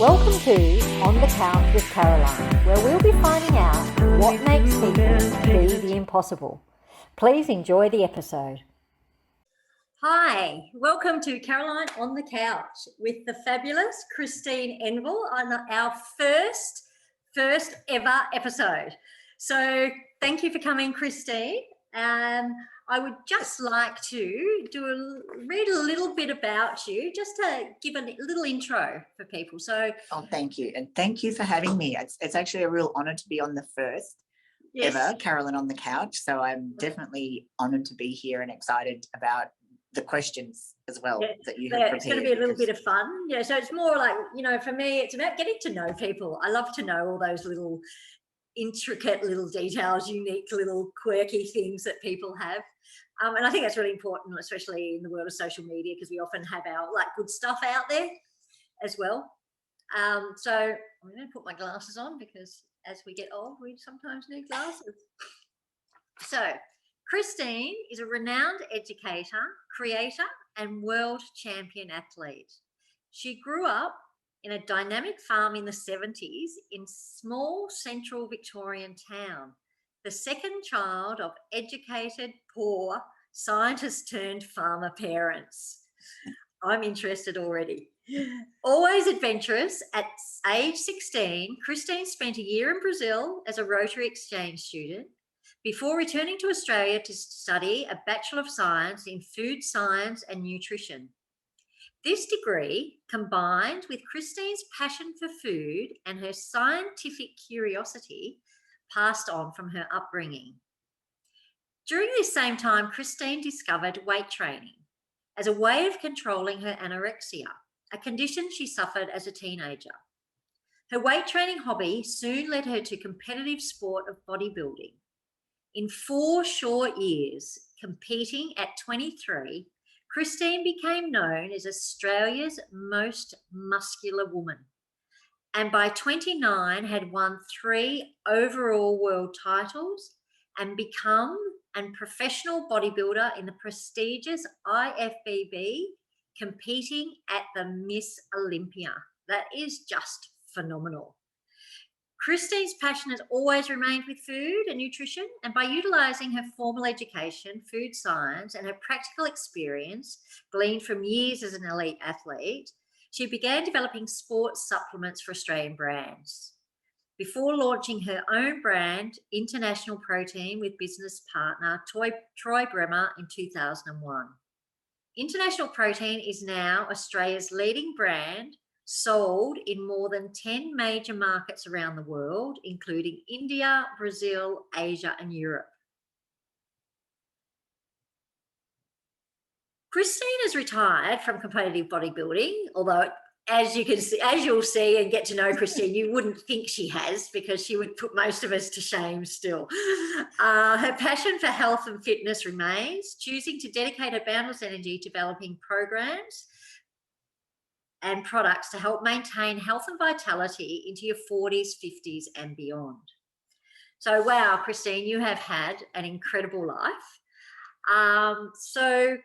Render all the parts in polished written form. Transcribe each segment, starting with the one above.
Welcome to On the Couch with Caroline, where we'll be finding out what makes people be the impossible. Please enjoy the episode. Hi, welcome to Caroline on the Couch with the fabulous Christine Envel on our first ever episode. So thank you for coming, Christine. I would just like to read a little bit about you, just to give a little intro for people. So, thank you, and thank you for having me. It's actually a real honour to be on the first ever Caroline on the Couch. So I'm definitely honoured to be here and excited about the questions as well that you have prepared. It's going to be a little bit of fun. Yeah, so it's more like, for me, it's about getting to know people. I love to know all those little intricate little details, unique little quirky things that people have. And I think that's really important, especially in the world of social media, because we often have our good stuff out there as well. So I'm going to put my glasses on because as we get old, we sometimes need glasses. So Christine is a renowned educator, creator, and world champion athlete. She grew up in a dynamic farm in the 70s in small central Victorian town, the second child of educated, poor, scientist-turned-farmer parents. I'm interested already. Always adventurous, at age 16, Christine spent a year in Brazil as a Rotary exchange student before returning to Australia to study a Bachelor of Science in Food Science and Nutrition. This degree, combined with Christine's passion for food and her scientific curiosity, passed on from her upbringing. During this same time, Christine discovered weight training as a way of controlling her anorexia, a condition she suffered as a teenager. Her weight training hobby soon led her to competitive sport of bodybuilding. In 4 short years, competing at 23, Christine became known as Australia's most muscular woman, and by 29 had won 3 overall world titles and become a professional bodybuilder in the prestigious IFBB, competing at the Miss Olympia. That is just phenomenal. Christine's passion has always remained with food and nutrition, and by utilising her formal education, food science, and her practical experience gleaned from years as an elite athlete, she began developing sports supplements for Australian brands before launching her own brand, International Protein, with business partner Troy Bremer in 2001. International Protein is now Australia's leading brand, sold in more than 10 major markets around the world, including India, Brazil, Asia, and Europe. Christine has retired from competitive bodybuilding, although as you'll see and get to know Christine, you wouldn't think she has, because she would put most of us to shame still. Her passion for health and fitness remains, choosing to dedicate her boundless energy to developing programs and products to help maintain health and vitality into your 40s, 50s and beyond. So, wow, Christine, you have had an incredible life. So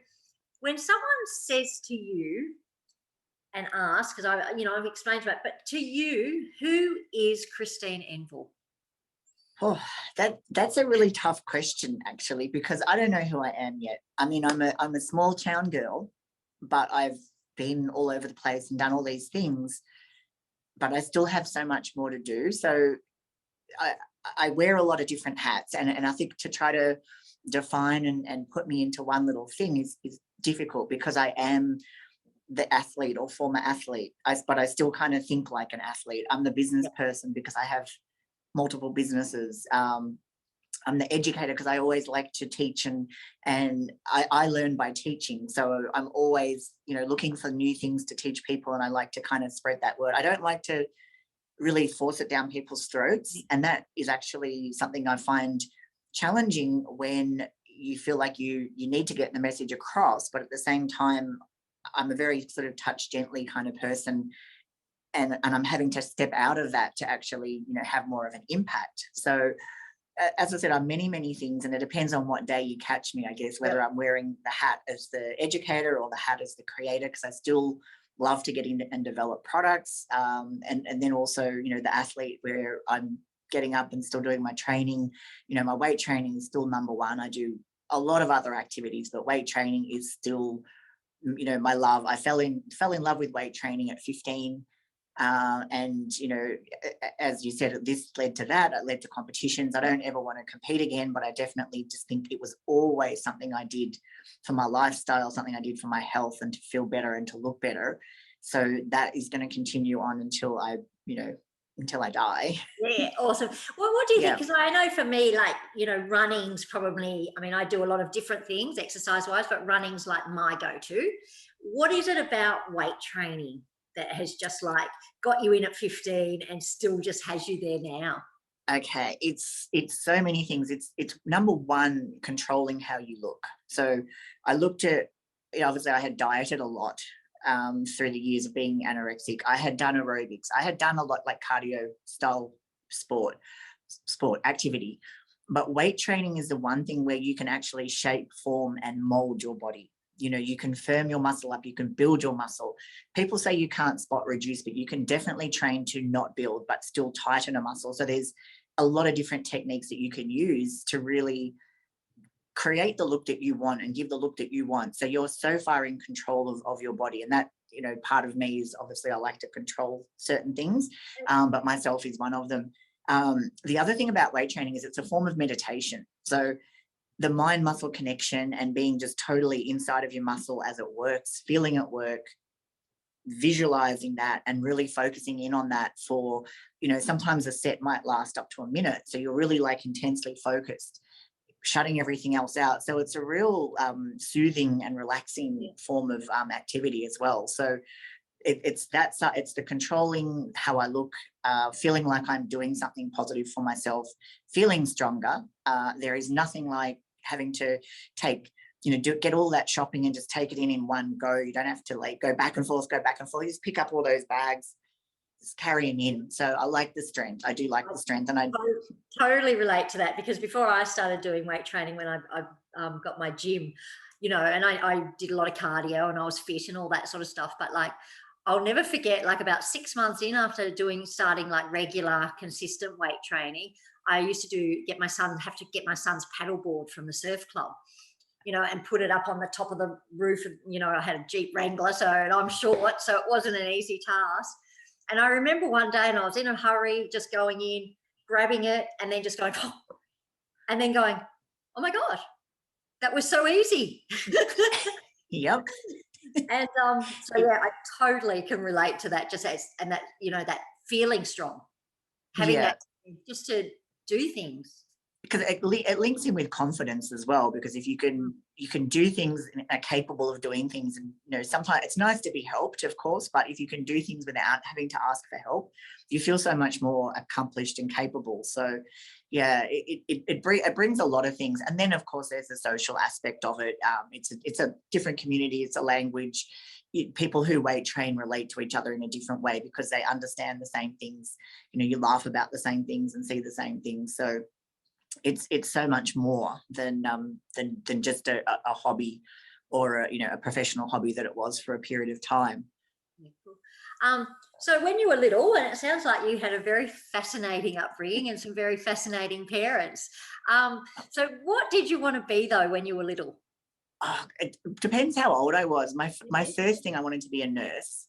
when someone says to you and asks, because I've explained about, but to you, who is Christine Envel? Oh, that's a really tough question, actually, because I don't know who I am yet. I mean, I'm a small town girl, but I've been all over the place and done all these things, but I still have so much more to do. So I wear a lot of different hats, and I think to try to define and put me into one little thing is difficult, because I am the athlete or former athlete, but I still kind of think like an athlete. I'm the business person because I have multiple businesses. I'm the educator because I always like to teach, and I learn by teaching. So I'm always, looking for new things to teach people, and I like to kind of spread that word. I don't like to really force it down people's throats, and that is actually something I find challenging when you feel like you need to get the message across, but at the same time, I'm a very sort of touch gently kind of person, and I'm having to step out of that to actually, have more of an impact. So as I said, I'm many, many things, and it depends on what day you catch me, I guess, whether I'm wearing the hat as the educator or the hat as the creator, because I still love to get in and develop products. And then also, you know, the athlete where I'm getting up and still doing my training. You know, my weight training is still number one. I do a lot of other activities, but weight training is still, you know, my love. I fell in love with weight training at 15. And, you know, as you said, this led to that. It led to competitions. I don't ever want to compete again, but I definitely just think it was always something I did for my lifestyle, something I did for my health and to feel better and to look better. So that is going to continue on until I, you know, until I die. Yeah, awesome. Well, what do you think? Yeah. Because I know for me, like, you know, running's probably, I mean, I do a lot of different things exercise-wise, but running's like my go-to. What is it about weight training that has just like got you in at 15 and still just has you there now? Okay, it's so many things. It's number one, controlling how you look. So I looked at, you know, obviously I had dieted a lot through the years of being anorexic. I had done aerobics. I had done a lot like cardio style sport activity. But weight training is the one thing where you can actually shape, form, and mold your body. You know, you can firm your muscle up, you can build your muscle. People say you can't spot reduce, but you can definitely train to not build, but still tighten a muscle. So there's a lot of different techniques that you can use to really create the look that you want and give the look that you want. So you're so far in control of your body. And that, you know, part of me is obviously I like to control certain things, but myself is one of them. The other thing about weight training is it's a form of meditation. So the mind muscle connection and being just totally inside of your muscle as it works, feeling it work, visualizing that and really focusing in on that for, you know, sometimes a set might last up to a minute. So you're really like intensely focused, shutting everything else out. So it's a real soothing and relaxing form of activity as well. So it's the controlling how I look, feeling like I'm doing something positive for myself, feeling stronger. There is nothing like having to take, you know, get all that shopping and just take it in one go. You don't have to like go back and forth. You just pick up all those bags, just carry them in. So I like the strength. I do like the strength, and I totally relate to that, because before I started doing weight training, when I got my gym, you know, and I did a lot of cardio and I was fit and all that sort of stuff. But like, I'll never forget, like about 6 months in after starting like regular, consistent weight training, I used to have to get my son's paddleboard from the surf club, you know, and put it up on the top of the roof. You know, I had a Jeep Wrangler, and I'm short, so it wasn't an easy task. And I remember one day, and I was in a hurry, just going in, grabbing it, and then just going, oh, and then going, oh my gosh, that was so easy. Yep. And so yeah, I totally can relate to that. And that, you know, that feeling strong, having that just to do things. Because it links in with confidence as well, because if you can do things and are capable of doing things, and you know, sometimes it's nice to be helped, of course, but if you can do things without having to ask for help, you feel so much more accomplished and capable. So yeah, it brings a lot of things. And then of course there's the social aspect of it. It's a different community, it's a language. People who weight train relate to each other in a different way because they understand the same things. You know, you laugh about the same things and see the same things. So it's so much more than just a hobby or a professional hobby that it was for a period of time. Yeah, cool. So when you were little, and it sounds like you had a very fascinating upbringing and some very fascinating parents. So what did you want to be though when you were little? It depends how old I was. My first thing, I wanted to be a nurse.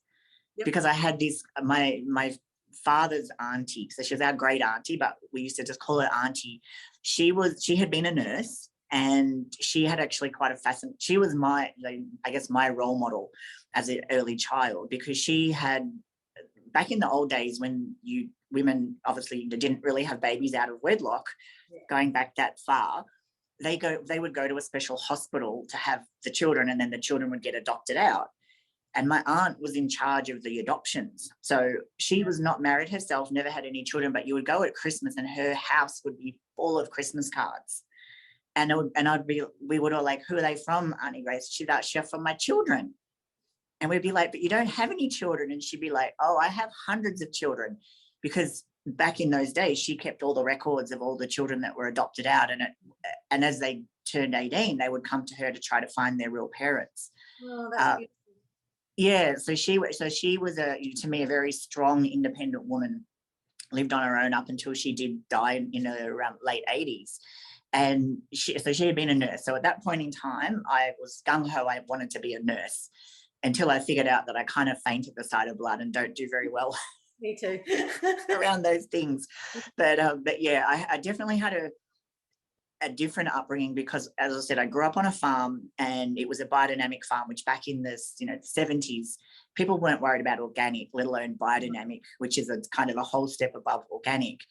Yep. Because I had this my father's auntie, so she was our great auntie, but we used to just call her auntie. She had been a nurse, and she had actually quite a fascinating. She was my role model as an early child, because she had, back in the old days when women obviously didn't really have babies out of wedlock, going back that far, they would go to a special hospital to have the children, and then the children would get adopted out. And my aunt was in charge of the adoptions. So she was not married herself, never had any children, but you would go at Christmas and her house would be full of Christmas cards. And we would all like, who are they from, Auntie Grace? She'd be like, "Chef, from my children." And we'd be like, "But you don't have any children." And she'd be like, "Oh, I have hundreds of children." Because back in those days, she kept all the records of all the children that were adopted out. And as they turned 18, they would come to her to try to find their real parents. Oh, that's beautiful. Yeah, so she was to me a very strong, independent woman. Lived on her own up until she did die in her around late 80s. And she had been a nurse. So at that point in time, I was gung-ho. I wanted to be a nurse until I figured out that I kind of faint at the sight of blood and don't do very well Me too. around those things. But yeah, I definitely had a different upbringing because, as I said, I grew up on a farm and it was a biodynamic farm, which back in the 70s, people weren't worried about organic, let alone biodynamic, which is a kind of a whole step above organic.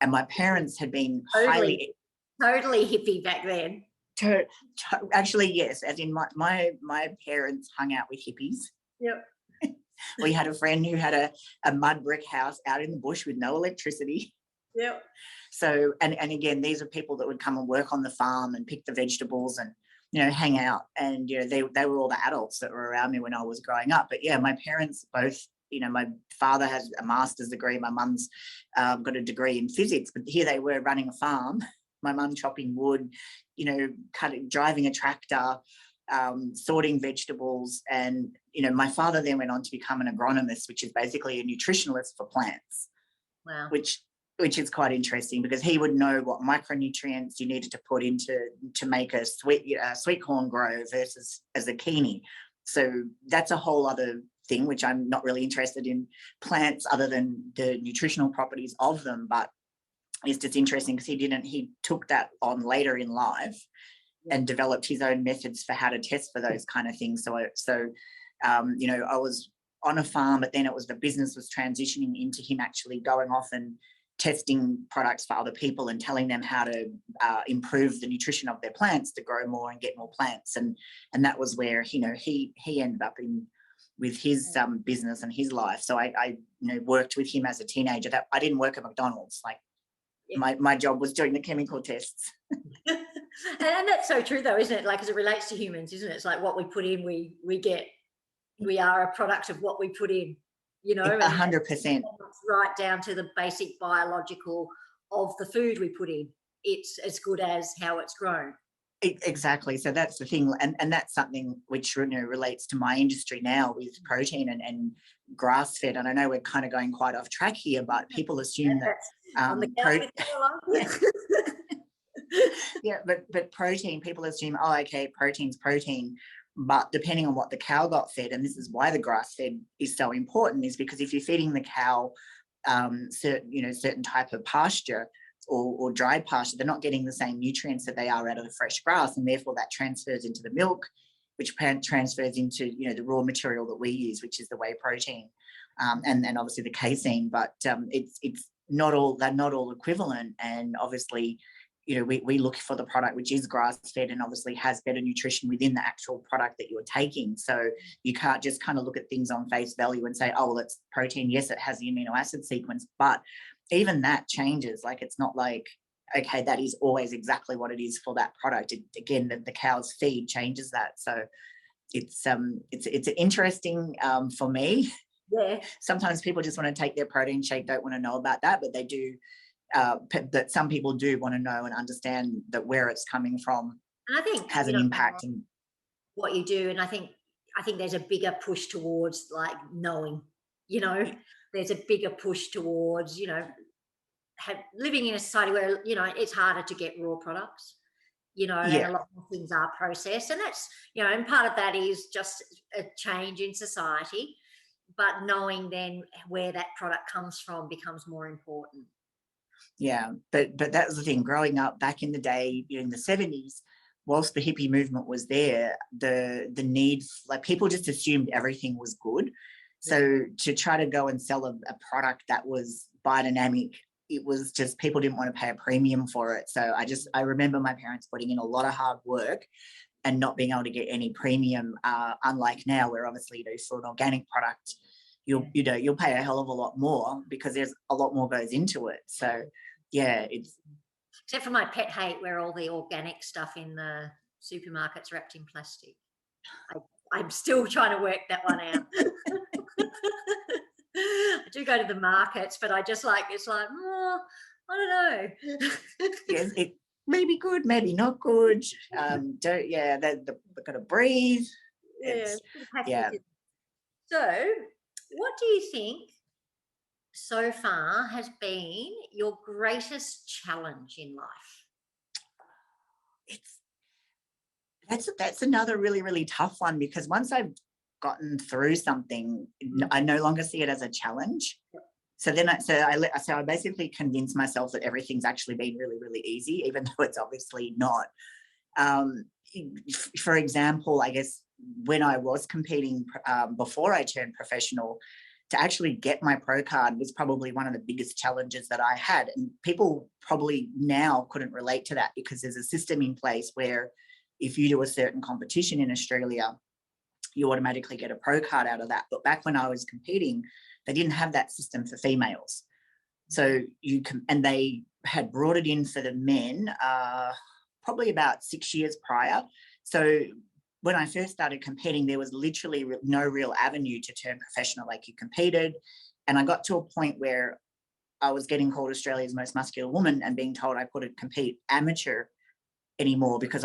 And my parents had been totally hippie back then. Actually, yes, as in my parents hung out with hippies. Yep. We had a friend who had a mud brick house out in the bush with no electricity. Yep. So, and again, these are people that would come and work on the farm and pick the vegetables and, hang out. And, they were all the adults that were around me when I was growing up. But yeah, my parents both, my father has a master's degree. My mum's got a degree in physics, but here they were running a farm. My mum chopping wood, driving a tractor, sorting vegetables. And, my father then went on to become an agronomist, which is basically a nutritionalist for plants. Wow. Which is quite interesting because he would know what micronutrients you needed to put into to make a sweet corn grow versus a zucchini. So that's a whole other thing, which I'm not really interested in plants other than the nutritional properties of them. But it's just interesting because he took that on later in life and developed his own methods for how to test for those kind of things. So I was on a farm, but then the business was transitioning into him actually going off and testing products for other people and telling them how to improve the nutrition of their plants to grow more and get more plants. And that was where, he ended up with his business and his life. So I worked with him as a teenager. I didn't work at McDonald's. My job was doing the chemical tests. and that's so true though, isn't it? Like, as it relates to humans, isn't it? It's like what we put in, we get. We are a product of what we put in, 100%. Right down to the basic biological of the food we put in. It's as good as how it's grown. Exactly. So that's the thing. And that's something which relates to my industry now with protein and grass-fed. And I know we're kind of going quite off track here, but people assume yeah, but protein, people assume, okay, protein's protein. But depending on what the cow got fed, and this is why the grass-fed is so important, is because if you're feeding the cow certain type of pasture or dried pasture, they're not getting the same nutrients that they are out of the fresh grass, and therefore that transfers into the milk, which transfers into the raw material that we use, which is the whey protein, and obviously the casein. But it's not all, they're not all equivalent, and obviously we look for the product which is grass-fed and obviously has better nutrition within the actual product that you're taking. So you can't just kind of look at things on face value and say, oh, well, it's protein. Yes, it has the amino acid sequence, but even that changes. Like, it's not like, okay, that is always exactly what it is for that product. Again, the cow's feed changes that. So it's interesting for me. Yeah. Sometimes people just want to take their protein shake, don't want to know about that, but they do. That some people do want to know and understand that where it's coming from, and I think has an impact in what you do. And I think there's a bigger push towards like knowing, there's a bigger push towards, living in a society where, it's harder to get raw products, and a lot more things are processed. And that's, and part of that is just a change in society, but knowing then where that product comes from becomes more important. Yeah, but that was the thing. Growing up back in the day, in the 70s, whilst the hippie movement was there, the need, like, people just assumed everything was good. So to try to go and sell a product that was biodynamic, it was just, people didn't want to pay a premium for it. So I remember my parents putting in a lot of hard work and not being able to get any premium, unlike now, where obviously, for an organic product, you'll pay a hell of a lot more because there's a lot more goes into it. So yeah, it's, except for my pet hate where all the organic stuff in the supermarkets wrapped in plastic. I'm still trying to work that one out. I do go to the markets, but I just it's like, I don't know. Yes, it may be good, maybe not good. They've got to breathe. Yeah. So, what do you think so far has been your greatest challenge in life? It's that's another really, really tough one, because once I've gotten through something, I no longer see it as a challenge. So then I basically convince myself that everything's actually been really, really easy, even though it's obviously not. Um, for example, I guess when I was competing before I turned professional, to actually get my pro card was probably one of the biggest challenges that I had. And people probably now couldn't relate to that, because there's a system in place where if you do a certain competition in Australia, you automatically get a pro card out of that. But back when I was competing, they didn't have that system for females. So and they had brought it in for the men probably about 6 years prior. So when I first started competing, there was literally no real avenue to turn professional. Like, you competed, and I got to a point where I was getting called Australia's most muscular woman and being told I couldn't compete amateur anymore, because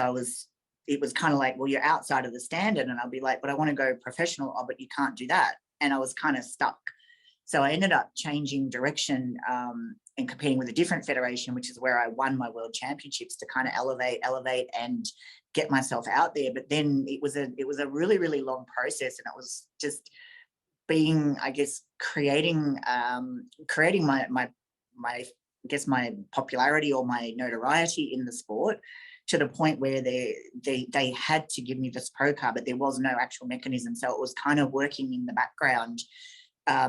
it was kind of like, well, you're outside of the standard. And I'll be like, but I want to go professional. Oh, but you can't do that. And I was kind of stuck. So I ended up changing direction and competing with a different federation, which is where I won my world championships, to kind of elevate and get myself out there. But then it was a really, really long process, and it was just being, I guess, creating my I guess my popularity or my notoriety in the sport, to the point where they had to give me this pro card, but there was no actual mechanism. So it was kind of working in the background.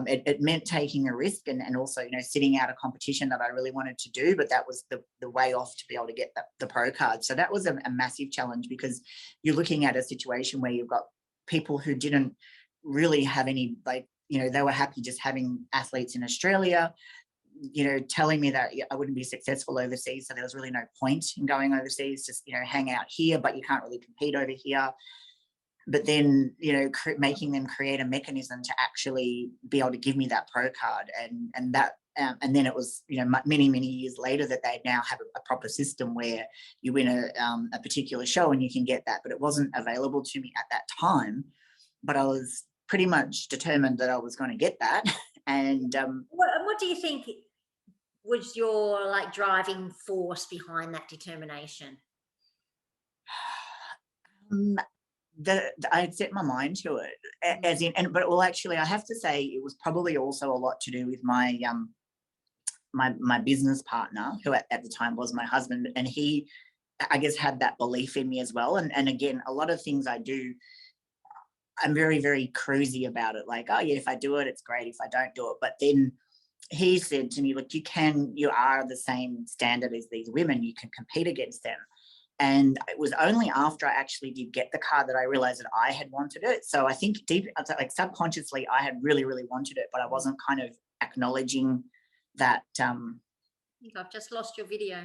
It meant taking a risk, and also, sitting out a competition that I really wanted to do, but that was the way off to be able to get the pro card. So that was a massive challenge, because you're looking at a situation where you've got people who didn't really have any, like, they were happy just having athletes in Australia, telling me that I wouldn't be successful overseas. So there was really no point in going overseas, just, hang out here, but you can't really compete over here. But then, making them create a mechanism to actually be able to give me that pro card, and that, and then it was, many, many years later that they now have a proper system where you win a particular show and you can get that. But it wasn't available to me at that time. But I was pretty much determined that I was going to get that. And What do you think was your driving force behind that determination? I had set my mind to it, as in, but well, actually, I have to say it was probably also a lot to do with my my business partner, who at the time was my husband, and he, I guess, had that belief in me as well. And again, a lot of things I do, I'm very, very cruisy about it. Like, oh yeah, if I do it, it's great. If I don't do it, but then he said to me, look, you are the same standard as these women. You can compete against them. And it was only after I actually did get the card that I realized that I had wanted it. So I think subconsciously, I had really, really wanted it, but I wasn't kind of acknowledging that. I think I've just lost your video.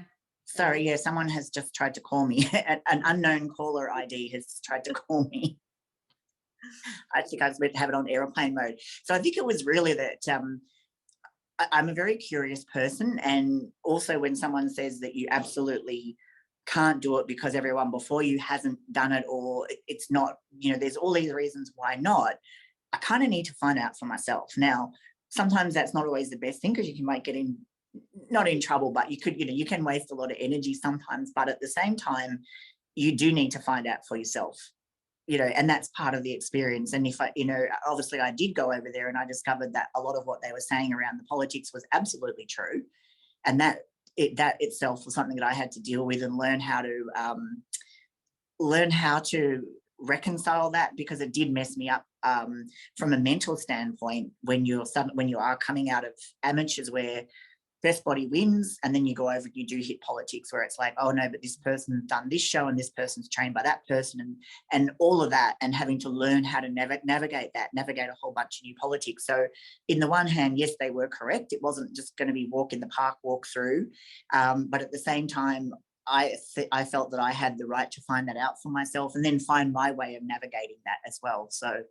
Sorry, yeah, someone has just tried to call me. An unknown caller ID has tried to call me. I think I was meant to have it on airplane mode. So I think it was really that I'm a very curious person. And also, when someone says that you absolutely can't do it because everyone before you hasn't done it, or it's not, there's all these reasons why not, I kind of need to find out for myself. Now, sometimes that's not always the best thing, because you might get not in trouble, but you could, you can waste a lot of energy sometimes. But at the same time, you do need to find out for yourself, and that's part of the experience. And if I, obviously I did go over there and I discovered that a lot of what they were saying around the politics was absolutely true. And that itself was something that I had to deal with and learn how to reconcile that, because it did mess me up from a mental standpoint when you are coming out of amateurs where best body wins, and then you go over and you do hit politics where it's like, oh no, but this person's done this show and this person's trained by that person, and all of that, and having to learn how to navigate a whole bunch of new politics. So in the one hand, yes, they were correct. It wasn't just going to be walk in the park, walk through. But at the same time, I felt that I had the right to find that out for myself, and then find my way of navigating that as well. So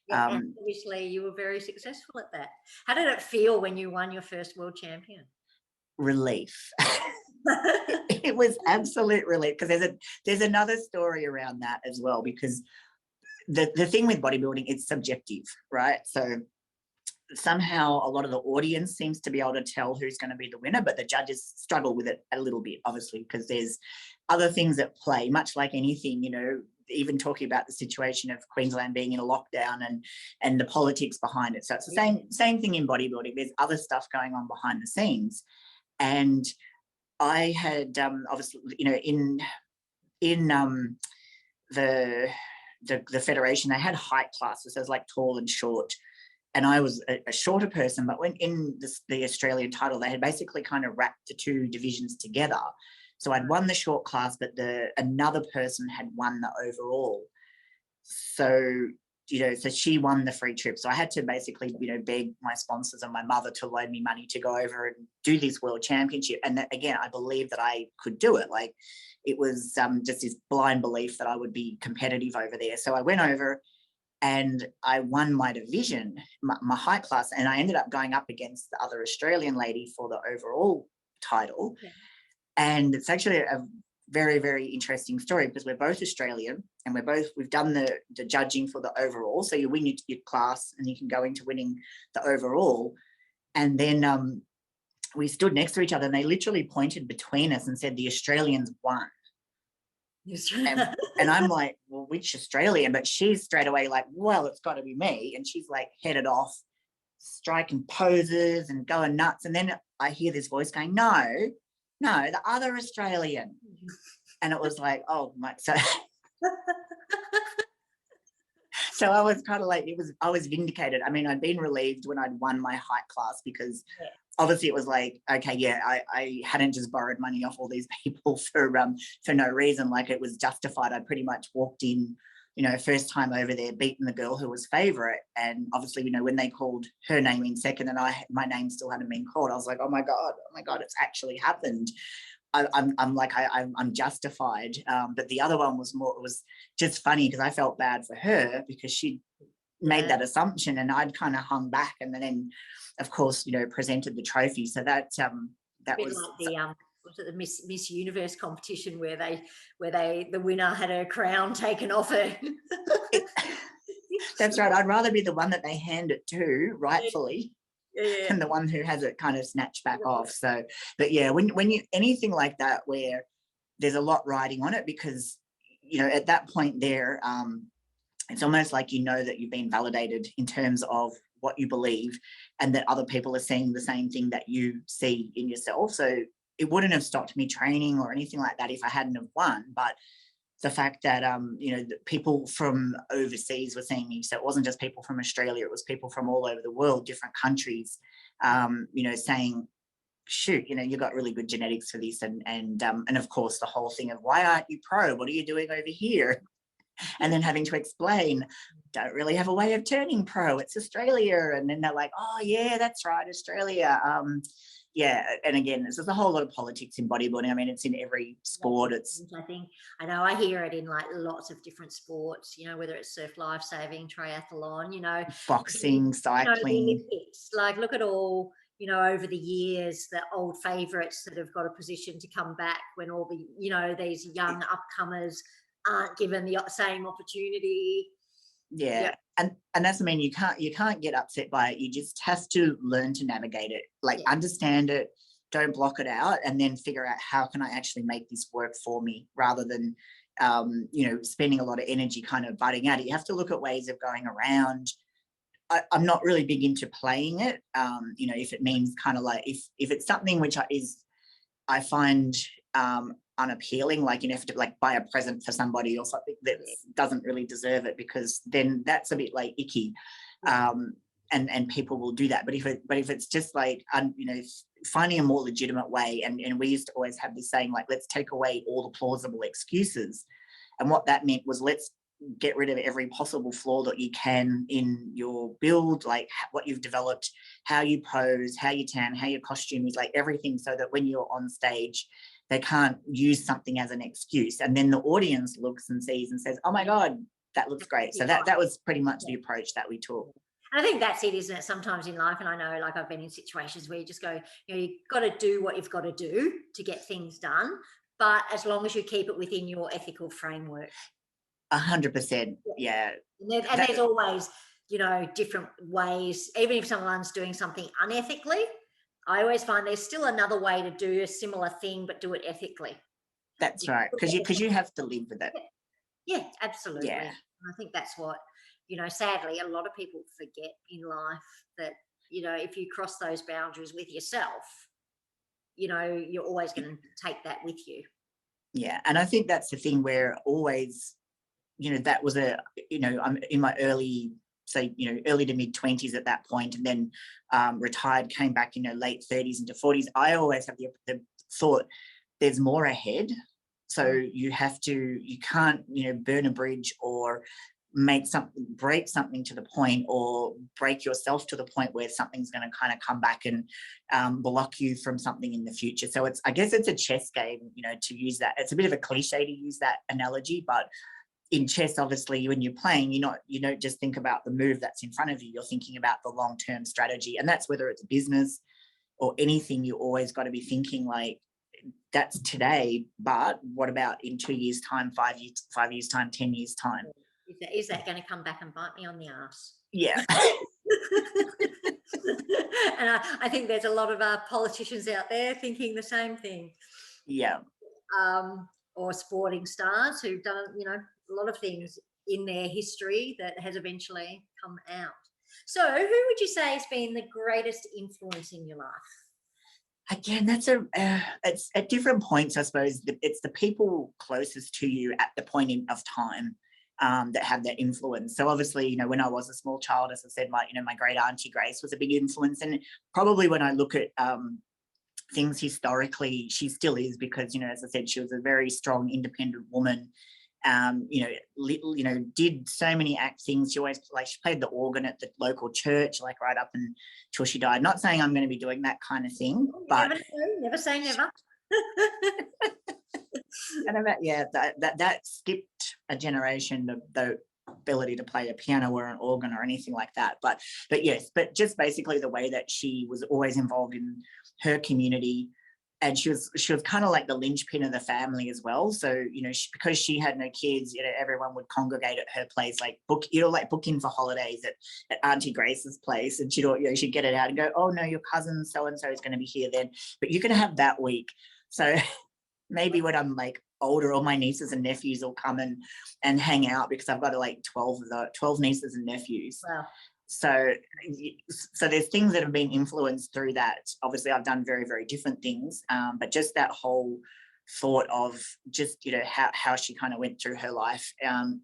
yeah, and obviously you were very successful at that. How did it feel when you won your first world champion? Relief. It was absolute relief, because there's another story around that as well, because the thing with bodybuilding, it's subjective, right? So somehow a lot of the audience seems to be able to tell who's going to be the winner, but the judges struggle with it a little bit, obviously, because there's other things at play, much like anything, you know, even talking about the situation of Queensland being in a lockdown and the politics behind it. So it's the same thing in bodybuilding. There's other stuff going on behind the scenes. And I had obviously, you know, in the federation, they had height classes. So it was like tall and short. And I was a shorter person, but when in the Australian title, they had basically kind of wrapped the two divisions together. So I'd won the short class, but another person had won the overall. So, you know, so she won the free trip. So I had to basically, you know, beg my sponsors and my mother to loan me money to go over and do this world championship. And that, again, I believed that I could do it. Like, it was just this blind belief that I would be competitive over there. So I went over and I won my division, my height class, and I ended up going up against the other Australian lady for the overall title. Okay. And it's actually a very, very interesting story because we're both Australian and we've done the judging for the overall. So you win your class and you can go into winning the overall. And then we stood next to each other and they literally pointed between us and said, the Australians won. And I'm like, well, which Australian? But she's straight away like, well, it's got to be me. And she's like headed off, striking poses and going nuts. And then I hear this voice going, no, the other Australian. And it was like, oh my, so I was kind of like, I was vindicated. I mean, I'd been relieved when I'd won my height class because obviously it was like, okay, yeah, I hadn't just borrowed money off all these people for no reason. Like, it was justified. I pretty much walked in, you know, first time over there, beating the girl who was favourite. And obviously, you know, when they called her name in second and my name still hadn't been called, I was like, oh my God, it's actually happened. I'm justified. But the other one was it was just funny because I felt bad for her because she made that assumption and I'd kind of hung back and then of course, you know, presented the trophy. So that was like was it the Miss Universe competition where the winner had her crown taken off her. That's right. I'd rather be the one that they hand it to rightfully. Yeah. And the one who has it kind of snatched back off. So, but yeah, when you anything like that where there's a lot riding on it, because you know at that point there, it's almost like you know that you've been validated in terms of what you believe, and that other people are seeing the same thing that you see in yourself. So it wouldn't have stopped me training or anything like that if I hadn't have won, but the fact that you know, people from overseas were seeing me, so it wasn't just people from Australia, it was people from all over the world, different countries, you know, saying, shoot, you know, you've got really good genetics for this, and of course the whole thing of, why aren't you pro, what are you doing over here? And then having to explain, don't really have a way of turning pro, it's Australia. And then they're like, oh yeah, that's right, Australia. Yeah, and again, there's a whole lot of politics in bodybuilding. I mean, it's in every sport. I know I hear it in like lots of different sports, you know, whether it's surf lifesaving, triathlon, you know, boxing, cycling. You know, like, look at all, you know, over the years, the old favourites that have got a position to come back when all the, you know, these young upcomers aren't given the same opportunity. Yeah. And that's, I mean, you can't get upset by it. You just have to learn to navigate it, like understand it, don't block it out, and then figure out how can I actually make this work for me, rather than you know, spending a lot of energy kind of butting at it. You have to look at ways of going around. I'm not really big into playing it. You know, if it means kind of like, if it's something which I find unappealing, like, you know, have to like buy a present for somebody or something that doesn't really deserve it, because then that's a bit like icky, and people will do that. But if it's just like, you know, finding a more legitimate way, and we used to always have this saying, like, let's take away all the plausible excuses, and what that meant was, let's get rid of every possible flaw that you can in your build, like what you've developed, how you pose, how you tan, how your costume is, like everything, so that when you're on stage, they can't use something as an excuse. And then the audience looks and sees and says, oh my God, that looks great. So that was pretty much the approach that we took. And I think that's it, isn't it? Sometimes in life, and I know, like, I've been in situations where you just go, you know, you've got to do what you've got to do to get things done, but as long as you keep it within your ethical framework. 100%. Yeah. And there's always, you know, different ways. Even if someone's doing something unethically, I always find there's still another way to do a similar thing, but do it ethically. That's right. Because you have to live with it. Yeah, absolutely. Yeah. And I think that's what, you know, sadly, a lot of people forget in life that, you know, if you cross those boundaries with yourself, you know, you're always going to take that with you. Yeah. And I think that's the thing where always, you know, that was I'm in my early to mid 20s at that point, and then retired, came back, late 30s into 40s. I always have the thought there's more ahead. So you can't, burn a bridge or break something to the point, or break yourself to the point where something's going to kind of come back and block you from something in the future. So I guess it's a chess game, to use that. It's a bit of a cliche to use that analogy, but in chess, obviously, when you're playing, you don't just think about the move that's in front of you. You're thinking about the long-term strategy, and that's whether it's a business or anything. You always got to be thinking like, that's today, but what about in 2 years' time, 5 years' time, 10 years' time? Is that going to come back and bite me on the ass? Yeah. And I think there's a lot of politicians out there thinking the same thing. Yeah. Or sporting stars who've done, a lot of things in their history that has eventually come out. So who would you say has been the greatest influence in your life? Again, that's it's at different points, I suppose. It's the people closest to you at the point of time that have that influence. So obviously, when I was a small child, as I said, my great auntie Grace was a big influence. And probably when I look at things historically, she still is, because, as I said, she was a very strong, independent woman. Did so many things. She always she played the organ at the local church, right up until she died. Not saying I'm going to be doing that kind of thing, but never say never. And that skipped a generation, the ability to play a piano or an organ or anything like that. But yes, but just basically the way that she was always involved in her community. And she was kind of like the linchpin of the family as well. So, because she had no kids, everyone would congregate at her place, book in for holidays at Auntie Grace's place. And she'd get it out and go, oh no, your cousin so-and-so is going to be here then, but you're going to have that week. So maybe when I'm older, all my nieces and nephews will come and hang out, because I've got 12 nieces and nephews. Wow. So there's things that have been influenced through that. Obviously, I've done very, very different things, but just that whole thought of just, how she kind of went through her life. My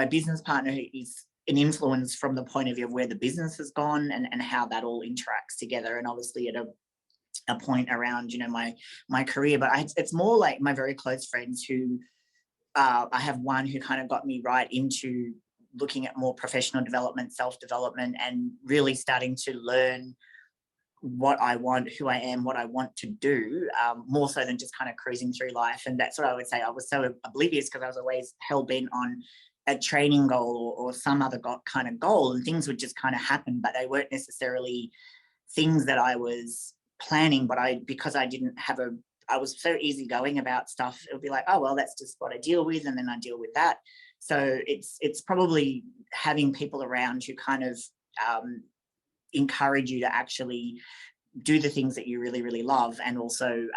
business partner is an influence from the point of view of where the business has gone and how that all interacts together. And obviously at a point around, my career, but it's more like my very close friends who I have one who kind of got me right into looking at more professional development, self-development, and really starting to learn what I want, who I am, what I want to do, more so than just kind of cruising through life. And that's what I would say. I was so oblivious because I was always hell-bent on a training goal or some other kind of goal, and things would just kind of happen, but they weren't necessarily things that I was planning. But because I was so easygoing about stuff, it would be like, oh, well, that's just what I deal with, and then I deal with that. So it's probably having people around who kind of encourage you to actually do the things that you really, really love, and also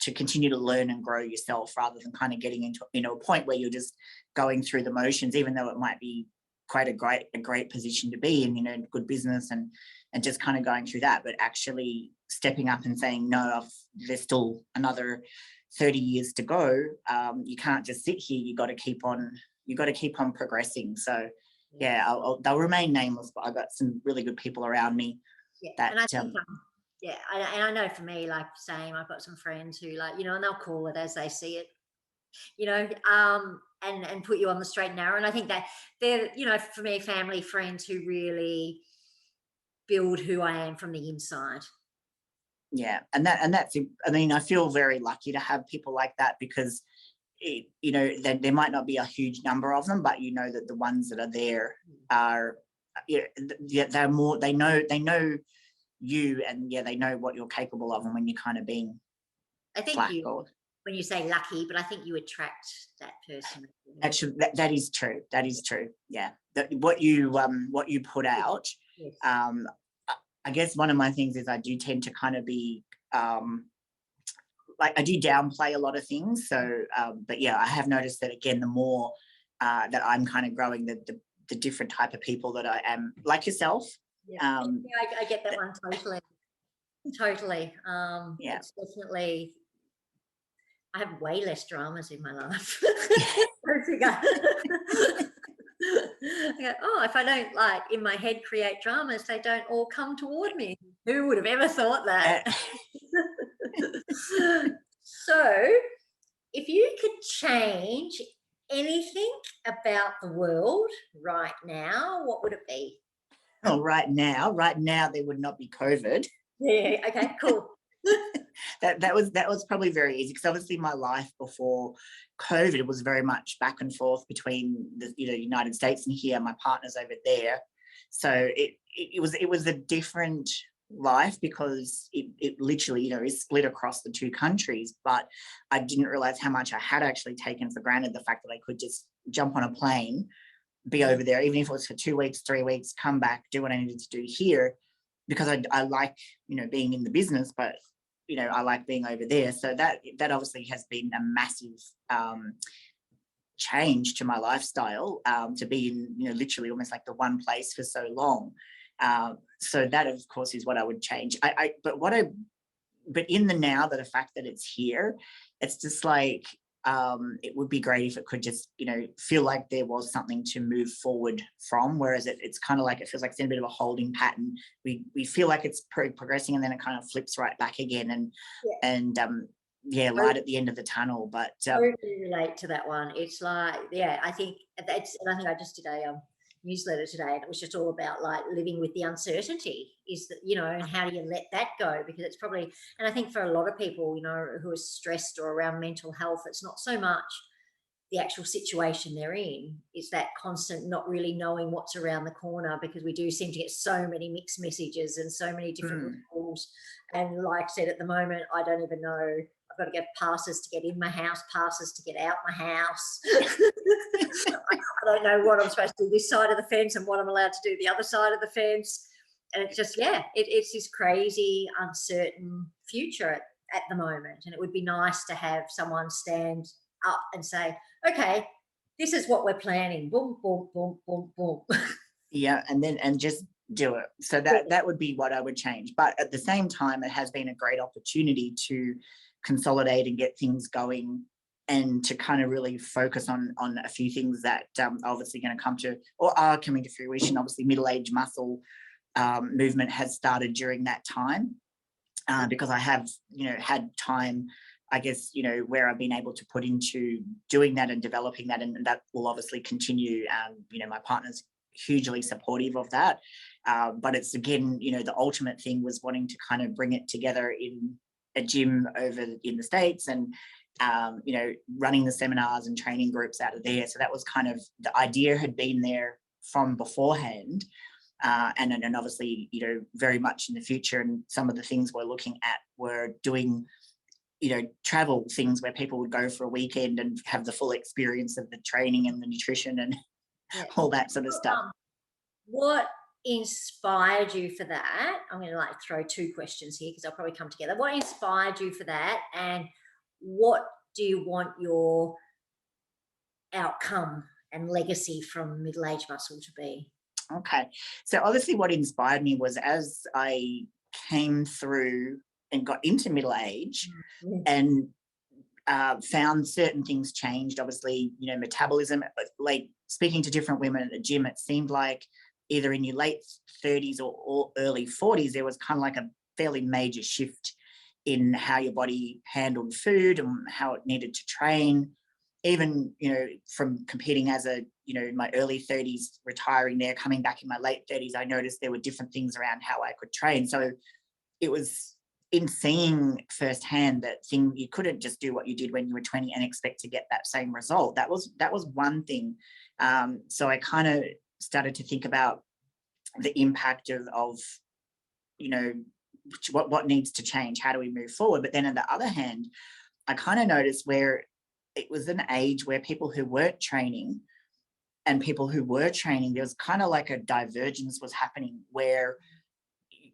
to continue to learn and grow yourself, rather than kind of getting into a point where you're just going through the motions, even though it might be quite a great position to be in, good business and just kind of going through that, but actually stepping up and saying, no, there's still another 30 years to go. You can't just sit here. You got to keep on progressing. So yeah, they'll remain nameless, but I've got some really good people around me. Yeah, and I think, and I know for me, same, I've got some friends who and they'll call it as they see it, and put you on the straight and narrow. And I think that they're, for me, family, friends who really build who I am from the inside. Yeah, and that's, I mean, I feel very lucky to have people like that, because there might not be a huge number of them, but that the ones that are there are, they're more, they know you, and they know what you're capable of, and when you're kind of being, I think when you say lucky, but I think you attract that person. Actually, that is true. That is true. Yeah. What you put out, Yes. I guess one of my things is I do tend to kind of be, like I do downplay a lot of things. So, but yeah, I have noticed that again, the more that I'm kind of growing, the different type of people that I am, like yourself. Yeah, I get that one totally. Yeah. It's definitely. I have way less dramas in my life. I go, oh, if I don't like in my head create dramas, they don't all come toward me. Who would have ever thought that? So, if you could change anything about the world right now, what would it be? Oh, right now there would not be COVID. Yeah. Okay. Cool. that was probably very easy, because obviously my life before COVID was very much back and forth between the United States and here. My partner's over there, so it was a different life, because it literally is split across the two countries. But I didn't realize how much I had actually taken for granted, the fact that I could just jump on a plane, be over there, even if it was for 2 weeks, 3 weeks, come back, do what I needed to do here, because I like being in the business, but I like being over there. So that obviously has been a massive change to my lifestyle, to be in literally almost like the one place for so long. So that of course is what I would change. But in the now, that the fact that it's here, it's just like, it would be great if it could just feel like there was something to move forward from, whereas it's kind of like, it feels like it's in a bit of a holding pattern. We feel like it's progressing, and then it kind of flips right back again, light at the end of the tunnel. But I really relate to that one. It's like, I think that's, and I think I just did a newsletter today, and it was just all about like living with the uncertainty, is that and how do you let that go? Because it's probably, and I think for a lot of people who are stressed or around mental health, it's not so much the actual situation they're in, it's that constant not really knowing what's around the corner, because we do seem to get so many mixed messages and so many different rules. And like I said, at the moment, I don't even know. I've got to get passes to get in my house, passes to get out my house. I don't know what I'm supposed to do this side of the fence and what I'm allowed to do the other side of the fence. And it's just, it's this crazy, uncertain future at the moment. And it would be nice to have someone stand up and say, okay, this is what we're planning. Boom, boom, boom, boom, boom. Yeah, and just do it. So that would be what I would change. But at the same time, it has been a great opportunity to consolidate and get things going, and to kind of really focus on a few things that are obviously going to come to, or are coming to fruition. Obviously, middle-age muscle movement has started during that time, because I have had time, I guess, where I've been able to put into doing that and developing that, and that will obviously continue. My partner's hugely supportive of that, but it's again, the ultimate thing was wanting to kind of bring it together in a gym over in the States, and running the seminars and training groups out of there. So that was kind of, the idea had been there from beforehand, and obviously very much in the future. And some of the things we're looking at were doing travel things where people would go for a weekend and have the full experience of the training and the nutrition and all that sort of stuff. What inspired you for that? I'm going to throw two questions here, because they'll probably come together. What inspired you for that, and what do you want your outcome and legacy from middle-age muscle to be? Okay, so obviously what inspired me was, as I came through and got into middle age, and found certain things changed. Obviously, metabolism, like speaking to different women at the gym, it seemed like either in your late 30s or early 40s, there was kind of like a fairly major shift in how your body handled food and how it needed to train. Even, from competing as in my early 30s, retiring there, coming back in my late 30s, I noticed there were different things around how I could train. So it was in seeing firsthand that you couldn't just do what you did when you were 20 and expect to get that same result. That was one thing. So I kind of started to think about the impact of what needs to change. How do we move forward? But then on the other hand, I kind of noticed where it was an age where people who weren't training and people who were training, there was kind of like a divergence was happening where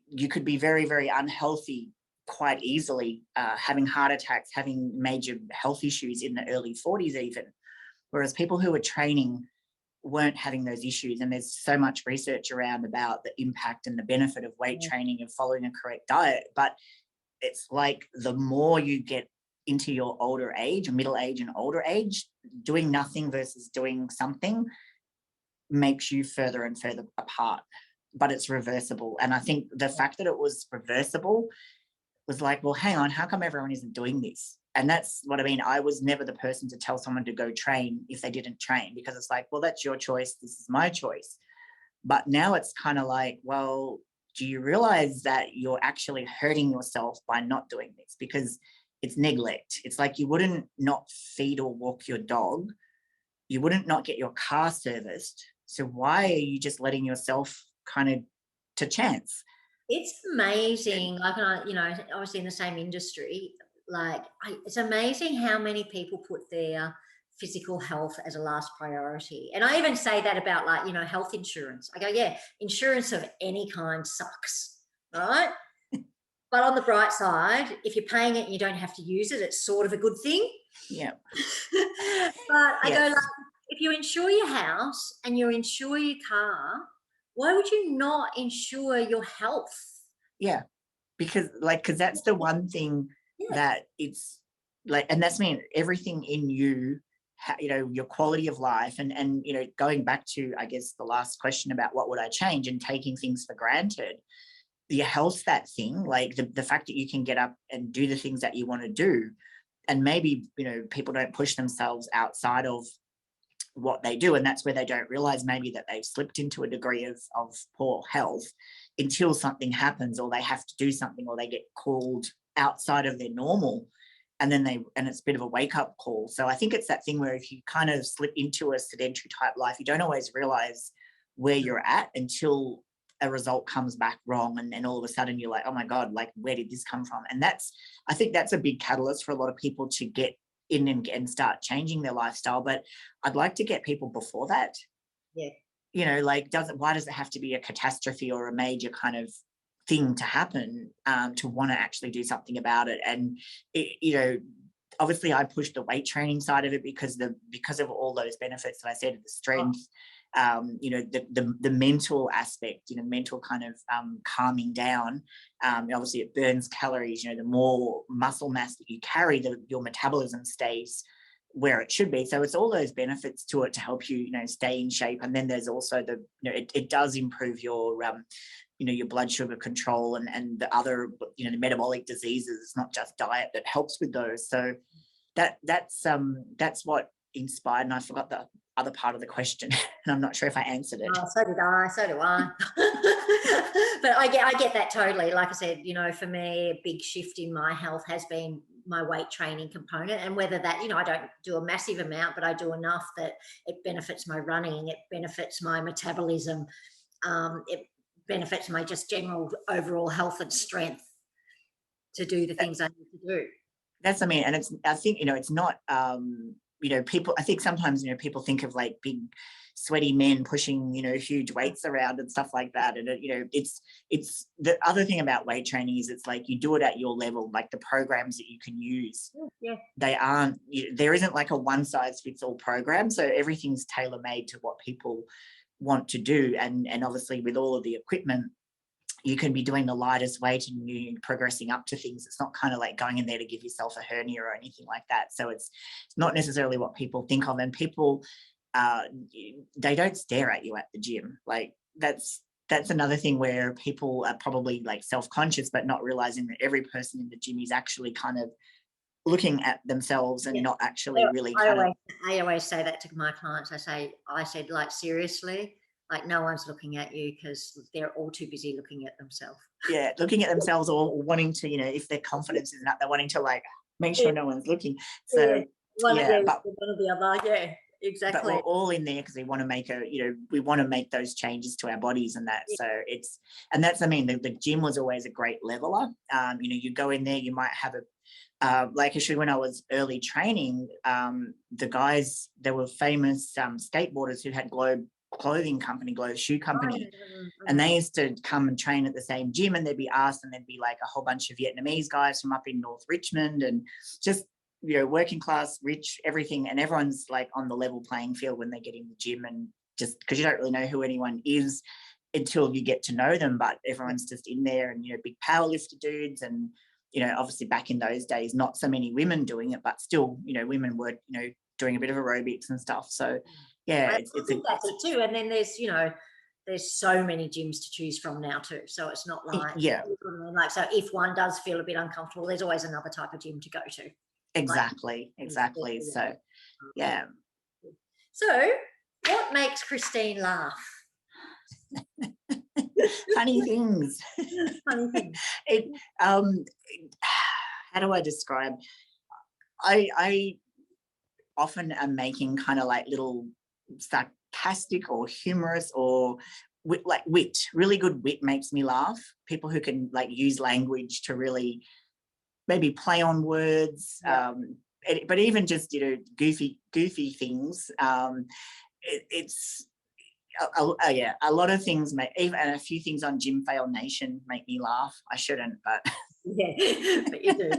you could be very, very unhealthy quite easily, having heart attacks, having major health issues in the early 40s even, whereas people who were training weren't having those issues. And there's so much research around about the impact and the benefit of weight training and following a correct diet. But it's like the more you get into your older age, middle age and older age, doing nothing versus doing something makes you further and further apart, but it's reversible. And I think the fact that it was reversible was like, well, hang on, how come everyone isn't doing this? And that's what I mean. I was never the person to tell someone to go train if they didn't train, because it's like, well, that's your choice. This is my choice. But now it's kind of like, well, do you realize that you're actually hurting yourself by not doing this? Because it's neglect. It's like you wouldn't not feed or walk your dog. You wouldn't not get your car serviced. So why are you just letting yourself kind of to chance? It's amazing. Like, obviously in the same industry, like it's amazing how many people put their physical health as a last priority. And I even say that about like, health insurance. I go, yeah, insurance of any kind sucks, right? But on the bright side, if you're paying it and you don't have to use it, it's sort of a good thing. Yeah. But I go, like, if you insure your house and you insure your car, why would you not insure your health? Yeah, because that's the one thing that it's like, and that's mean everything in you, your quality of life, and going back to, I guess, the last question about what would I change and taking things for granted. Your health's that thing, like the fact that you can get up and do the things that you want to do, and maybe people don't push themselves outside of what they do, and that's where they don't realize maybe that they've slipped into a degree of poor health until something happens, or they have to do something, or they get called outside of their normal, and then it's a bit of a wake-up call. So I think it's that thing where if you kind of slip into a sedentary type life, you don't always realize where you're at until a result comes back wrong, and all of a sudden you're like, oh my God, like where did this come from? And I think that's a big catalyst for a lot of people to get in and start changing their lifestyle. But I'd like to get people before that. Yeah. Why does it have to be a catastrophe or a major kind of thing to happen to want to actually do something about it? And obviously I pushed the weight training side of it because of all those benefits that I said, the strength, the mental aspect, mental kind of calming down. Obviously it burns calories. The more muscle mass that you carry, your metabolism stays where it should be. So it's all those benefits to it to help you, stay in shape. And then there's also it does improve your your blood sugar control and the other, the metabolic diseases. It's not just diet that helps with those. So that's what inspired. And I forgot the other part of the question, and I'm not sure if I answered it. Oh, so do I. But I get that totally. Like I said, for me, a big shift in my health has been my weight training component, and whether that, I don't do a massive amount, but I do enough that it benefits my running, it benefits my metabolism, it benefits my just general overall health and strength to do the things I need to do. That's, and I think, it's not, people, I think sometimes, people think of like big sweaty men pushing, huge weights around and stuff like that. And, it's the other thing about weight training is it's like you do it at your level, like the programs that you can use. Yeah. There isn't like a one size fits all program. So everything's tailor made to what people want to do. And obviously with all of the equipment, you can be doing the lightest weight and you progressing up to things. It's not kind of like going in there to give yourself a hernia or anything like that. So it's not necessarily what people think of. And people, they don't stare at you at the gym. Like that's another thing where people are probably like self-conscious, but not realizing that every person in the gym is actually kind of looking at themselves and not actually really I always say that to my clients. I said, like, seriously, like no one's looking at you because they're all too busy looking at themselves. Yeah, looking at themselves or wanting to, if their confidence is not, they're wanting to like make sure no one's looking. So one or the other. Yeah, exactly. But we're all in there because we want to make those changes to our bodies and that. Yeah. So that's the gym was always a great leveler. You go in there, you might have like actually when I was early training, the guys, there were famous skateboarders who had Globe clothing company, Globe shoe company, and they used to come and train at the same gym, and they'd be asked, and there'd be like a whole bunch of Vietnamese guys from up in North Richmond, and just, you know, working class, rich, everything, and everyone's like on the level playing field when they get in the gym, and just because you don't really know who anyone is until you get to know them, but everyone's just in there, and, you know, big powerlifter dudes, and, you know, obviously back in those days, not so many women doing it, but still, you know, women were, you know, doing a bit of aerobics and stuff. So yeah, I think that's it too. And then there's, you know, there's so many gyms to choose from now too. So it's not like, yeah, like, so if one does feel a bit uncomfortable, there's always another type of gym to go to. exactly. So yeah. So what makes Christine laugh? Funny things. Funny things. How do I describe? I often am making kind of like little sarcastic or humorous or wit. Really good wit makes me laugh. People who can like use language to really maybe play on words, but even just, you know, goofy things. It's yeah, a lot of things even a few things on Gym Fail Nation make me laugh. I shouldn't, but yeah, but you do.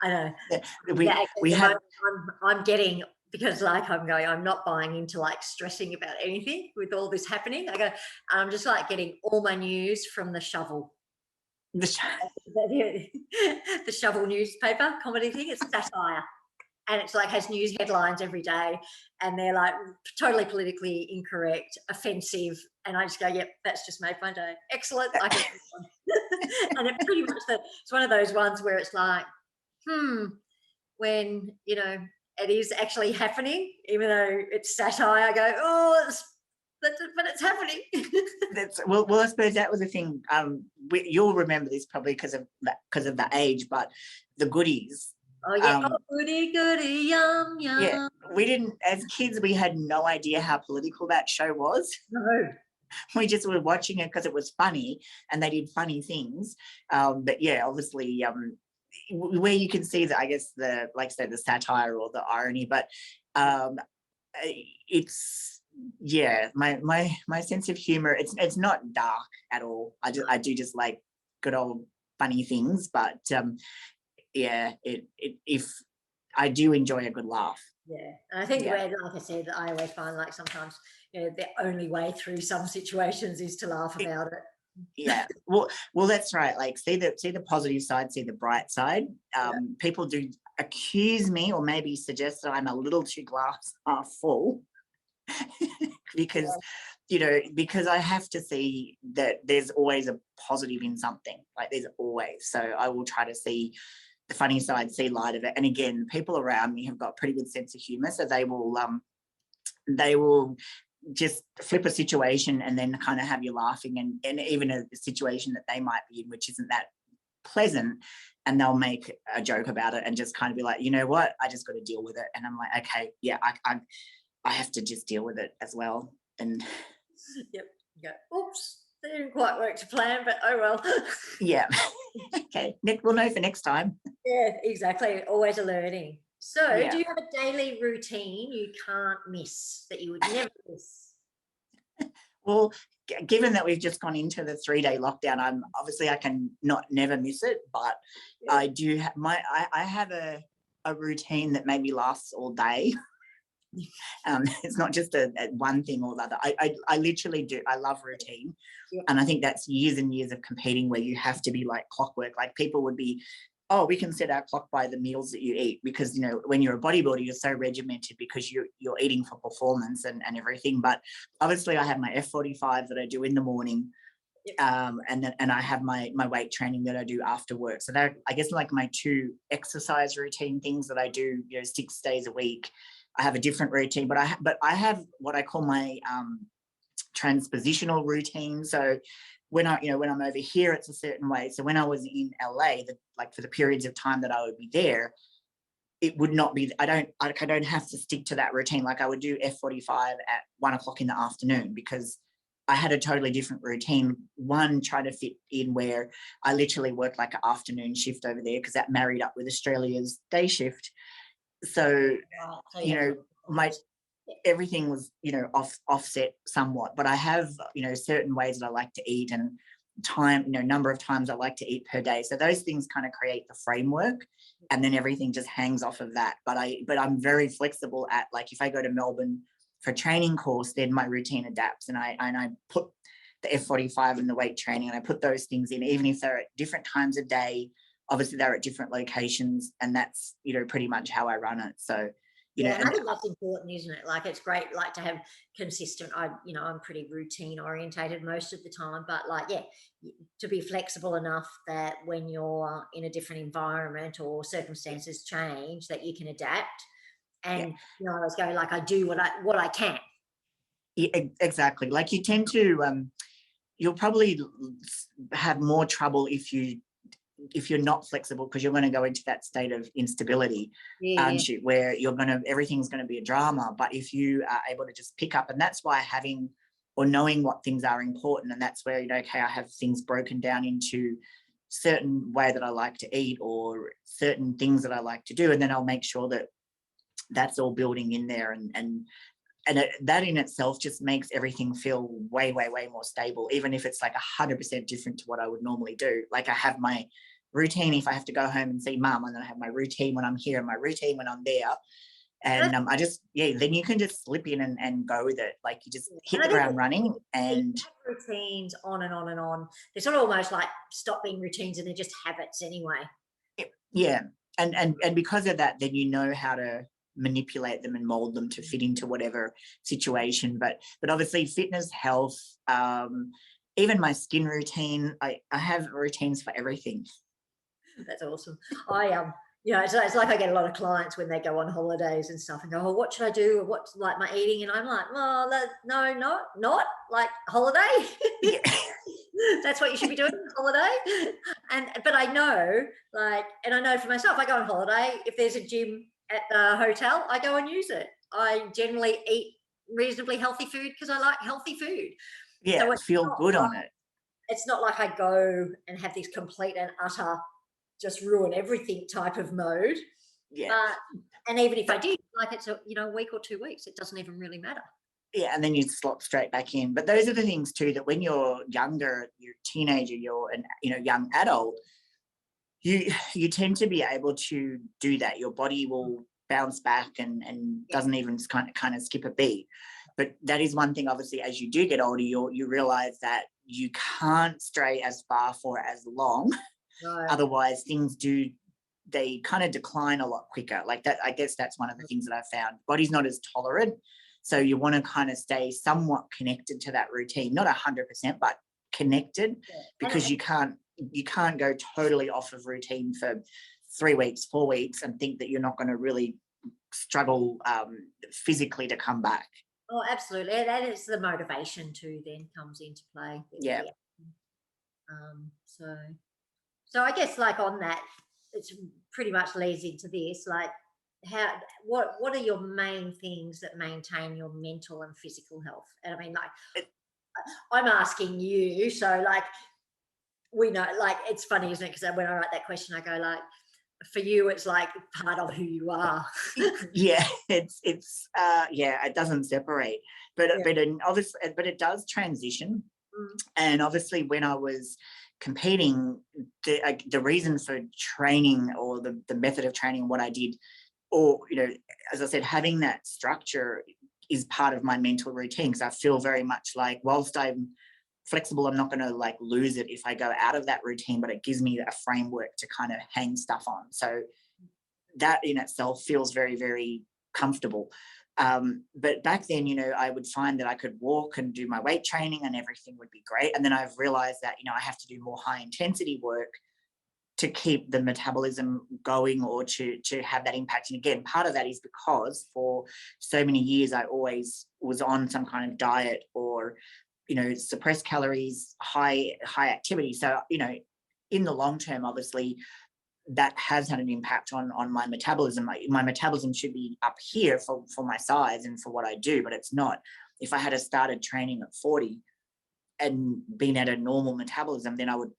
I know. Yeah, we have. I'm getting, because like I'm not buying into like stressing about anything with all this happening. I'm just like getting all my news from the Shovel. The Shovel newspaper comedy thing. It's satire. And it's like has news headlines every day, and they're like totally politically incorrect, offensive, and I just go, yep, that's just made my day. Excellent. I can and it pretty much it's one of those ones where it's like, when, you know, it is actually happening, even though it's satire, I go, oh, but it's happening. Well, I suppose that was the thing. You'll remember this probably because of the age, but the goodies. Oh yeah, goody goody yum yum. Yeah, we didn't, as kids, we had no idea how political that show was. No. We just were watching it because it was funny, and they did funny things. But yeah, obviously, where you can see that, I guess, like I said, the satire or the irony, but it's, yeah, my sense of humor, it's not dark at all. I do just like good old funny things, but yeah, if I do enjoy a good laugh. Yeah, and I think like I said, I always find like sometimes, you know, the only way through some situations is to laugh about it. Yeah, well, that's right. Like, see the positive side, see the bright side. People do accuse me or maybe suggest that I'm a little too glass half full because you know, because I have to see that there's always a positive in something. Like, there's always. So I will try to see the funny side, see light of it. And again, people around me have got pretty good sense of humor, so they will just flip a situation and then kind of have you laughing, and even a situation that they might be in which isn't that pleasant, and they'll make a joke about it and just kind of be like, you know what, I just got to deal with it. And I'm like, okay, yeah, I have to just deal with it as well. And yep, you go, oops, they didn't quite work to plan, but oh well. Yeah. Okay, we'll know for next time. Yeah, exactly. Always a learning. So do you have a daily routine you can't miss, that you would never miss? Well, given that we've just gone into the 3-day lockdown, I can never miss it, but I do have I have a routine that maybe lasts all day. It's not just a one thing or the other. I literally do. I love routine. And I think that's years and years of competing where you have to be like clockwork. Like, people would be, oh, we can set our clock by the meals that you eat, because, you know, when you're a bodybuilder, you're so regimented because you're eating for performance and everything. But obviously I have my F45 that I do in the morning. And I have my weight training that I do after work. So they're, I guess, like my 2 exercise routine things that I do, you know, 6 days a week. I have a different routine, but I have what I call my transpositional routine. So when I'm over here, it's a certain way. So when I was in LA, like for the periods of time that I would be there, it would not be, I don't have to stick to that routine. Like, I would do F45 at 1:00 in the afternoon because I had a totally different routine. One, trying to fit in where I literally worked like an afternoon shift over there because that married up with Australia's day shift. So, So you know, my everything was, you know, offset somewhat, but I have, you know, certain ways that I like to eat and time, you know, number of times I like to eat per day. So those things kind of create the framework, and then everything just hangs off of that. But I'm very flexible at, like, if I go to Melbourne for a training course, then my routine adapts, and I put the F45 and the weight training, and I put those things in, even if they're at different times of day. Obviously they're at different locations, and that's, you know, pretty much how I run it. So, you know, and I think that's important, isn't it? Like, it's great, like, to have consistent. I'm pretty routine orientated most of the time, but like, yeah, to be flexible enough that when you're in a different environment or circumstances change, that you can adapt. And I always go, like, I do what I can. Yeah, exactly. Like, you tend to, you'll probably have more trouble if you're not flexible, because you're going to go into that state of instability, aren't you, where everything's going to be a drama. But if you are able to just pick up, and that's why having or knowing what things are important, and that's where, you know, okay, I have things broken down into certain way that I like to eat or certain things that I like to do, and then I'll make sure that that's all building in there, and that in itself just makes everything feel way, way, way more stable, even if it's like 100% different to what I would normally do. Like, I have my routine if I have to go home and see mum, and then I have my routine when I'm here and my routine when I'm there. And I just, then you can just slip in and go with it. Like, you just hit the ground running, and routines on and on and on. They're sort of almost like stop being routines, and they're just habits anyway. Yeah. And because of that, then you know how to manipulate them and mold them to fit into whatever situation. But obviously fitness, health, even my skin routine, I have routines for everything. That's awesome. It's like I get a lot of clients when they go on holidays and stuff and go, oh, what should I do? Or what's like my eating? And I'm like, well, no, not like holiday. Yeah. That's what you should be doing, holiday. But I know, like, and I know for myself, I go on holiday. If there's a gym at the hotel, I go and use it. I generally eat reasonably healthy food because I like healthy food. Yeah, so feel good on it. It's not like I go and have this complete and utter just ruin everything type of mode. Yeah. And even if I did, like, it's a week or 2 weeks, it doesn't even really matter. Yeah, and then you slot straight back in. But those are the things too, that when you're younger, you're a teenager, you're an young adult, you tend to be able to do that. Your body will bounce back and doesn't even kind of skip a beat. But that is one thing, obviously, as you do get older, you realize that you can't stray as far for as long. Right. Otherwise they kind of decline a lot quicker. Like that, I guess that's one of the things that I found. Body's not as tolerant. So you want to kind of stay somewhat connected to that routine, not 100%, but connected, because you can't go totally off of routine for 3 weeks, 4 weeks and think that you're not going to really struggle physically to come back. Oh, absolutely. That is the motivation too, then comes into play. Yeah. So I guess, like, on that, it's pretty much leads into this, like, what are your main things that maintain your mental and physical health? And I mean, like, I'm asking you, so, like, we know, like, it's funny, isn't it? Because when I write that question, I go, like, for you, it's like part of who you are. Yeah, it doesn't separate, but obviously, but it does transition. And obviously, when I was competing, the reason for training, or the method of training, what I did, or, as I said, having that structure is part of my mental routine, because I feel very much like, whilst I'm flexible, I'm not going to like lose it if I go out of that routine, but it gives me a framework to kind of hang stuff on. So that in itself feels very, very comfortable. But back then, I would find that I could walk and do my weight training and everything would be great. And then I've realized that, I have to do more high intensity work to keep the metabolism going, or to have that impact. And again, part of that is because for so many years, I always was on some kind of diet, or, suppressed calories, high activity. So, in the long term, obviously, that has had an impact on my metabolism. My metabolism should be up here for my size and for what I do, but it's not. If I had started training at 40, and being at a normal metabolism, then I would,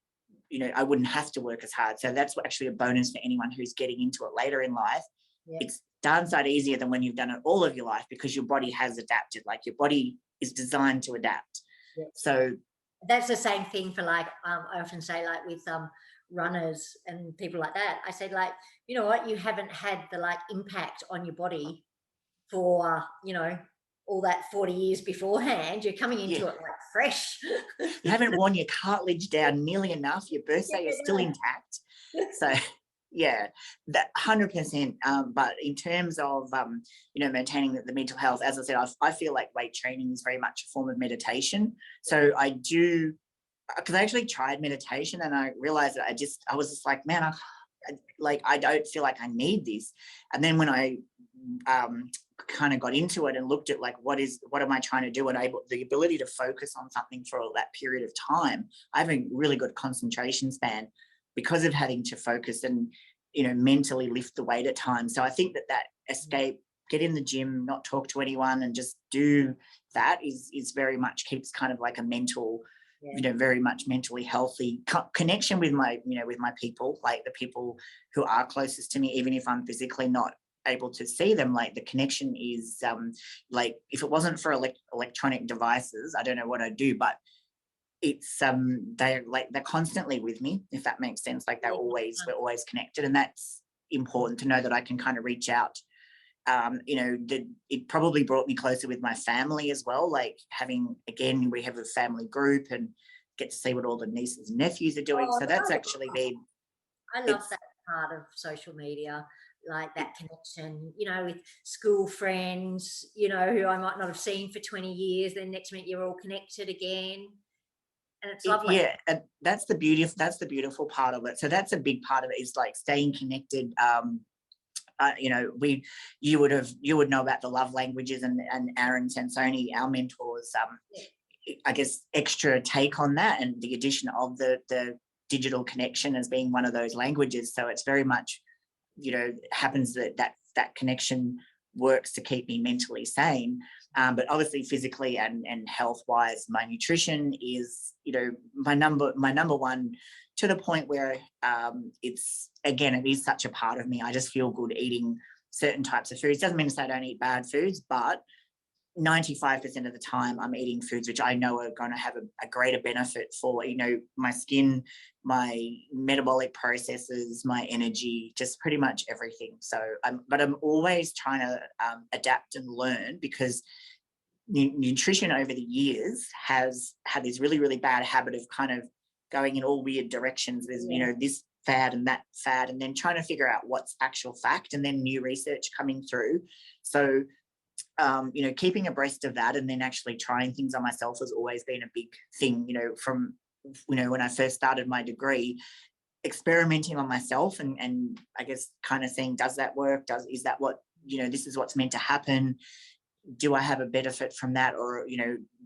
I wouldn't have to work as hard. So that's actually a bonus for anyone who's getting into it later in life. Yeah. It's darn sight easier than when you've done it all of your life, because your body has adapted. Like, your body is designed to adapt. Yeah. So that's the same thing for, like, I often say, like, with runners and people like that. I said, like, you know what, you haven't had the, like, impact on your body for, all that 40 years beforehand. You're coming into it like fresh. You haven't worn your cartilage down nearly enough. Your birthday is still intact. So yeah, that 100%. But in terms of, maintaining the mental health, as I said, I feel like weight training is very much a form of meditation. So I do, because I actually tried meditation and I realized that I was just like, man, I don't feel like I need this. And then when I kind of got into it and looked at, like, what am I trying to do, and the ability to focus on something for that period of time. I have a really good concentration span because of having to focus and, mentally lift the weight at times. So I think that escape, get in the gym, not talk to anyone, and just do that is very much keeps kind of like a mental, very much mentally healthy connection with my people, like the people who are closest to me, even if I'm physically not able to see them. Like, the connection is like, if it wasn't for electronic devices, I don't know what I'd do, but it's they're constantly with me, if that makes sense. Like, we're always connected, and that's important to know that I can kind of reach out. It probably brought me closer with my family as well, like we have a family group and get to see what all the nieces and nephews are doing. So that's actually been, I love that part of social media, like that connection, with school friends, who I might not have seen for 20 years, then next minute you're all connected again. And it's lovely. Yeah, and that's the beautiful part of it. So that's a big part of it, is like staying connected. You would know about the love languages, and Aaron Sansoni, our mentors, I guess, extra take on that, and the addition of the digital connection as being one of those languages. So it's very much, happens that connection works to keep me mentally sane. But obviously physically and health wise, my nutrition is, my number one, to the point where it is such a part of me. I just feel good eating certain types of foods. Doesn't mean to say I don't eat bad foods, but 95% of the time I'm eating foods which I know are going to have a greater benefit for, my skin, my metabolic processes, my energy, just pretty much everything. So I'm always trying to adapt and learn, because nutrition over the years has had this really, really bad habit of kind of going in all weird directions. There's, this fad and that fad, and then trying to figure out what's actual fact, and then new research coming through. So keeping abreast of that, and then actually trying things on myself has always been a big thing, from, when I first started my degree, experimenting on myself and I guess kind of saying, does that work? Is that what, this is what's meant to happen? Do I have a benefit from that? Or,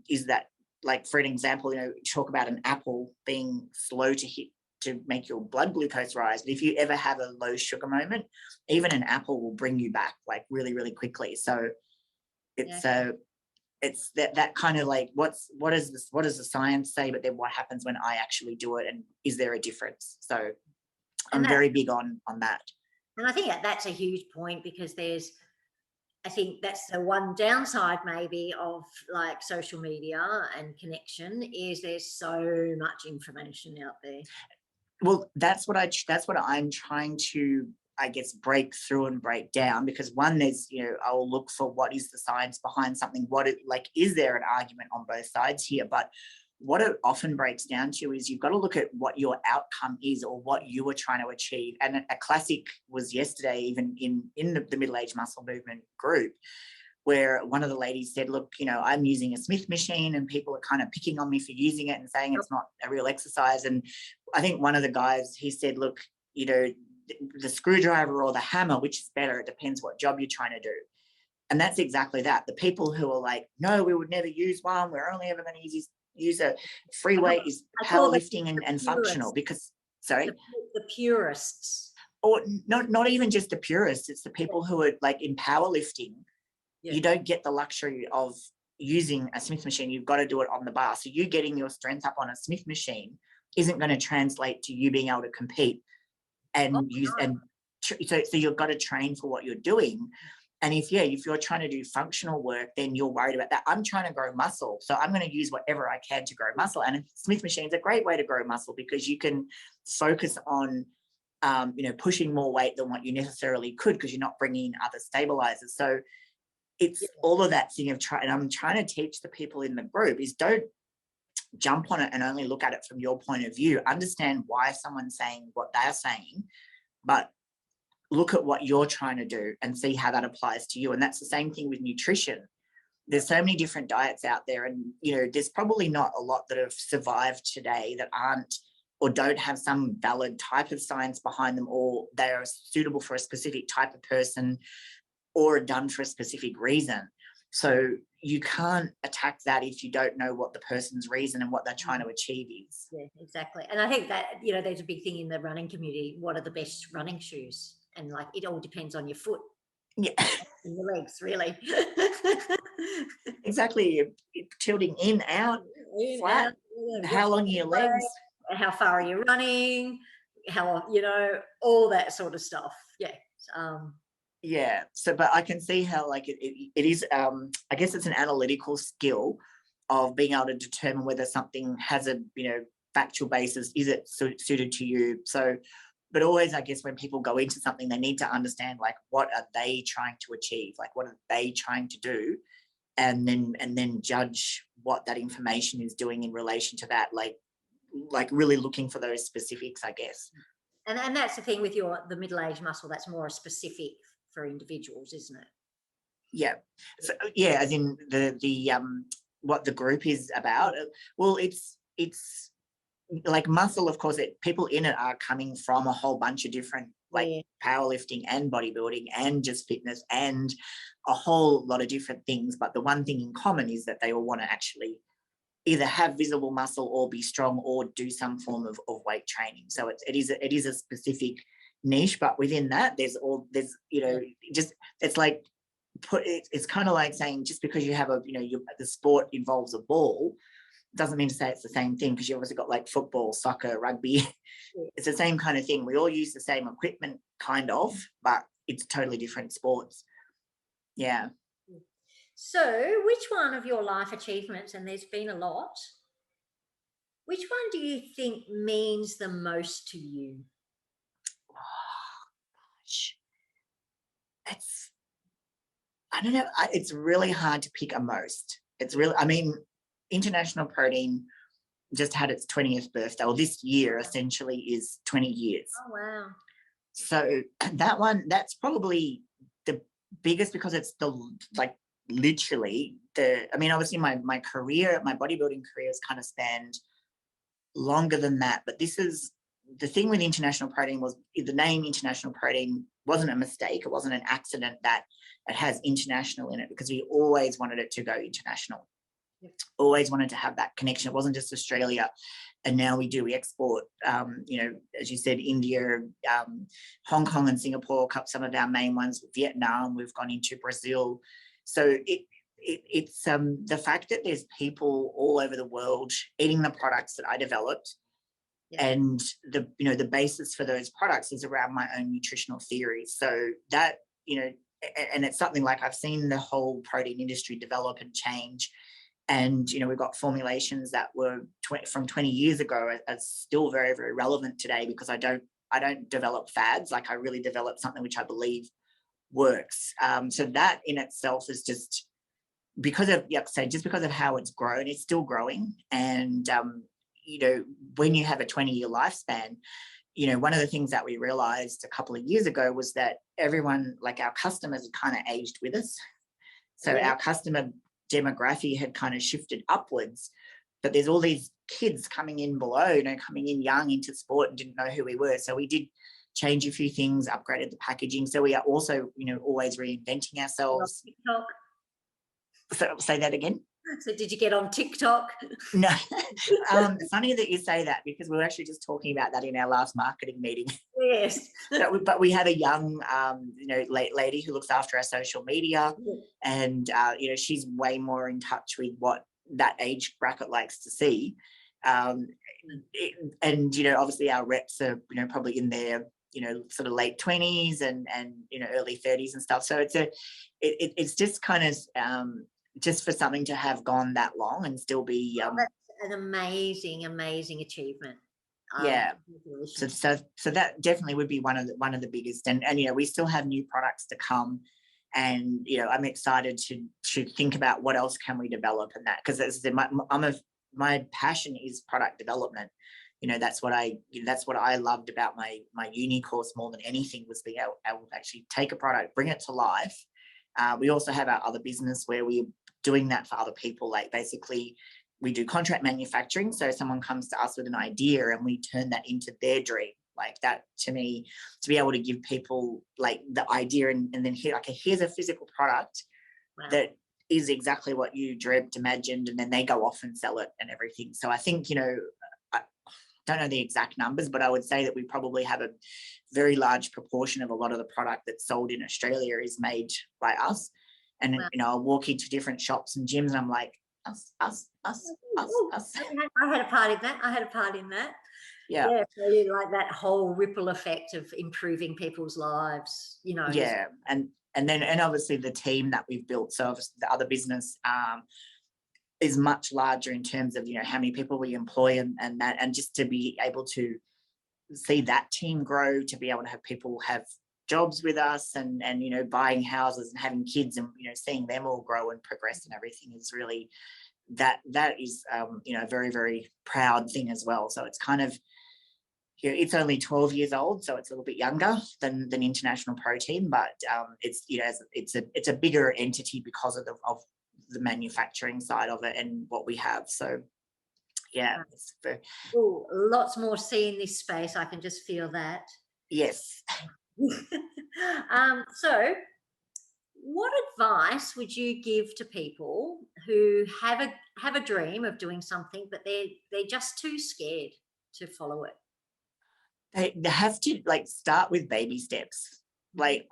is that, like, for an example, talk about an apple being slow to hit to make your blood glucose rise. But if you ever have a low sugar moment, even an apple will bring you back, like, really, really quickly. So it's that kind of like, what does the science say, but then what happens when I actually do it, and is there a difference? So I'm very big on that. And I think that's a huge point, because I think that's the one downside maybe of, like, social media and connection, is there's so much information out there. Well, that's what I'm trying to, I guess, break through and break down, because one, there's, I'll look for what is the science behind something, is there an argument on both sides here? But what it often breaks down to is you've got to look at what your outcome is, or what you were trying to achieve. And a classic was yesterday, even in the middle-aged muscle movement group, where one of the ladies said, look, I'm using a Smith machine, and people are kind of picking on me for using it and saying it's not a real exercise. And I think one of the guys, he said, look, the screwdriver or the hammer, which is better? It depends what job you're trying to do. And that's exactly that. The people who are like, no, we would never use one, we're only ever going to use a free weight, is powerlifting and functional. Because, sorry? The purists. Or not even just the purists, it's the people who are, like, in powerlifting. You don't get the luxury of using a Smith machine, you've got to do it on the bar. So you getting your strength up on a Smith machine isn't going to translate to you being able to compete and use and so you've got to train for what you're doing. And if you're trying to do functional work, then you're worried about that. I'm trying to grow muscle, so I'm going to use whatever I can to grow muscle. And a Smith machine is a great way to grow muscle because you can focus on pushing more weight than what you necessarily could because you're not bringing in other stabilizers. So it's all of that thing of and I'm trying to teach the people in the group is don't jump on it and only look at it from your point of view. Understand why someone's saying what they're saying, but look at what you're trying to do and see how that applies to you. And that's the same thing with nutrition. There's so many different diets out there, and there's probably not a lot that have survived today that aren't or don't have some valid type of science behind them, or they are suitable for a specific type of person or done for a specific reason. So you can't attack that if you don't know what the person's reason and what they're trying to achieve is. Yeah, exactly. And I think that, there's a big thing in the running community. What are the best running shoes? And like, it all depends on your foot. Yeah. And your legs, really. Exactly. You're tilting in, out, flat. Out. How long are your legs? How far are you running? How, all that sort of stuff. Yeah. Yeah. So, but I can see how like it is, I guess it's an analytical skill of being able to determine whether something has a, factual basis. Is it suited to you? So, but always, I guess, when people go into something, they need to understand, like, what are they trying to achieve? Like, what are they trying to do? And then judge what that information is doing in relation to that, like really looking for those specifics, I guess. And that's the thing with the middle-aged muscle, that's more specific for individuals, isn't it? Yeah. So, yeah, as in the what the group is about. Well, it's like muscle, of course, people in it are coming from a whole bunch of different powerlifting and bodybuilding and just fitness and a whole lot of different things. But the one thing in common is that they all want to actually either have visible muscle or be strong or do some form of weight training. So it is a specific niche, but within that it's like it's kind of like saying just because you have the sport involves a ball doesn't mean to say it's the same thing, because you obviously got like football, soccer, rugby. It's the same kind of thing. We all use the same equipment, kind of, but it's totally different sports. Yeah. So which one of your life achievements, and there's been a lot, which one do you think means the most to you? Oh, gosh. I don't know. It's really hard to pick a most. International Protein just had its 20th birthday, or this year essentially is 20 years. Oh, wow. So that one, that's probably the biggest, because it's obviously my career, my bodybuilding career has kind of spanned longer than that. But this is the thing with International Protein, was the name International Protein wasn't a mistake. It wasn't an accident that it has international in it, because we always wanted it to go international. Always wanted to have that connection. It wasn't just Australia, and now we do. We export, as you said, India, Hong Kong, and Singapore. Some of our main ones. Vietnam. We've gone into Brazil. So it's the fact that there's people all over the world eating the products that I developed, and the basis for those products is around my own nutritional theories. So that and it's something like I've seen the whole protein industry develop and change. And, we've got formulations that were from 20 years ago are still very, very relevant today, because I don't develop fads. Like, I really develop something which I believe works. So that in itself is just because of how it's grown, it's still growing. And, when you have a 20-year lifespan, one of the things that we realized a couple of years ago was that everyone, like our customers, had kind of aged with us. So our customer demographic had kind of shifted upwards, but there's all these kids coming in below, coming in young into sport and didn't know who we were. So we did change a few things, upgraded the packaging. So we are also, always reinventing ourselves. So say that again. So did you get on TikTok? No, funny that you say that, because we were actually just talking about that in our last marketing meeting. Yes. But we have a young, lady who looks after our social media, and she's way more in touch with what that age bracket likes to see. And obviously our reps are probably in their sort of late 20s and early 30s and stuff. So it's just kind of just for something to have gone that long and still be That's an amazing achievement. Yeah. So that definitely would be one of the biggest, and we still have new products to come, and I'm excited to think about what else can we develop, and that, because as I said, my passion is product development. That's what I loved about my uni course more than anything, was being able to actually take a product, bring it to life. We also have our other business where we're doing that for other people. Like, basically, we do contract manufacturing. So someone comes to us with an idea and we turn that into their dream. Like, that, to me, to be able to give people like the idea and then here's a physical product that is exactly what you dreamt, imagined, and then they go off and sell it and everything. So I think, I don't know the exact numbers, but I would say that we probably have a very large proportion of a lot of the product that's sold in Australia is made by us. And, I'll walk into different shops and gyms and I'm like, us. I had a part in that. Yeah. Really, like that whole ripple effect of improving people's lives, Yeah. And obviously the team that we've built. So obviously the other business is much larger in terms of, how many people we employ and that, and just to be able to see that team grow, to be able to have people have jobs with us and buying houses and having kids and, seeing them all grow and progress and everything is really, that is a very, very proud thing as well. So it's kind of, it's only 12 years old, so it's a little bit younger than International Protein, but it's a bigger entity because of the manufacturing side of it and what we have. So yeah, lots more to see in this space. I can just feel that. Yes. So what advice would you give to people who have a dream of doing something, but they're just too scared to follow it? They have to start with baby steps. Like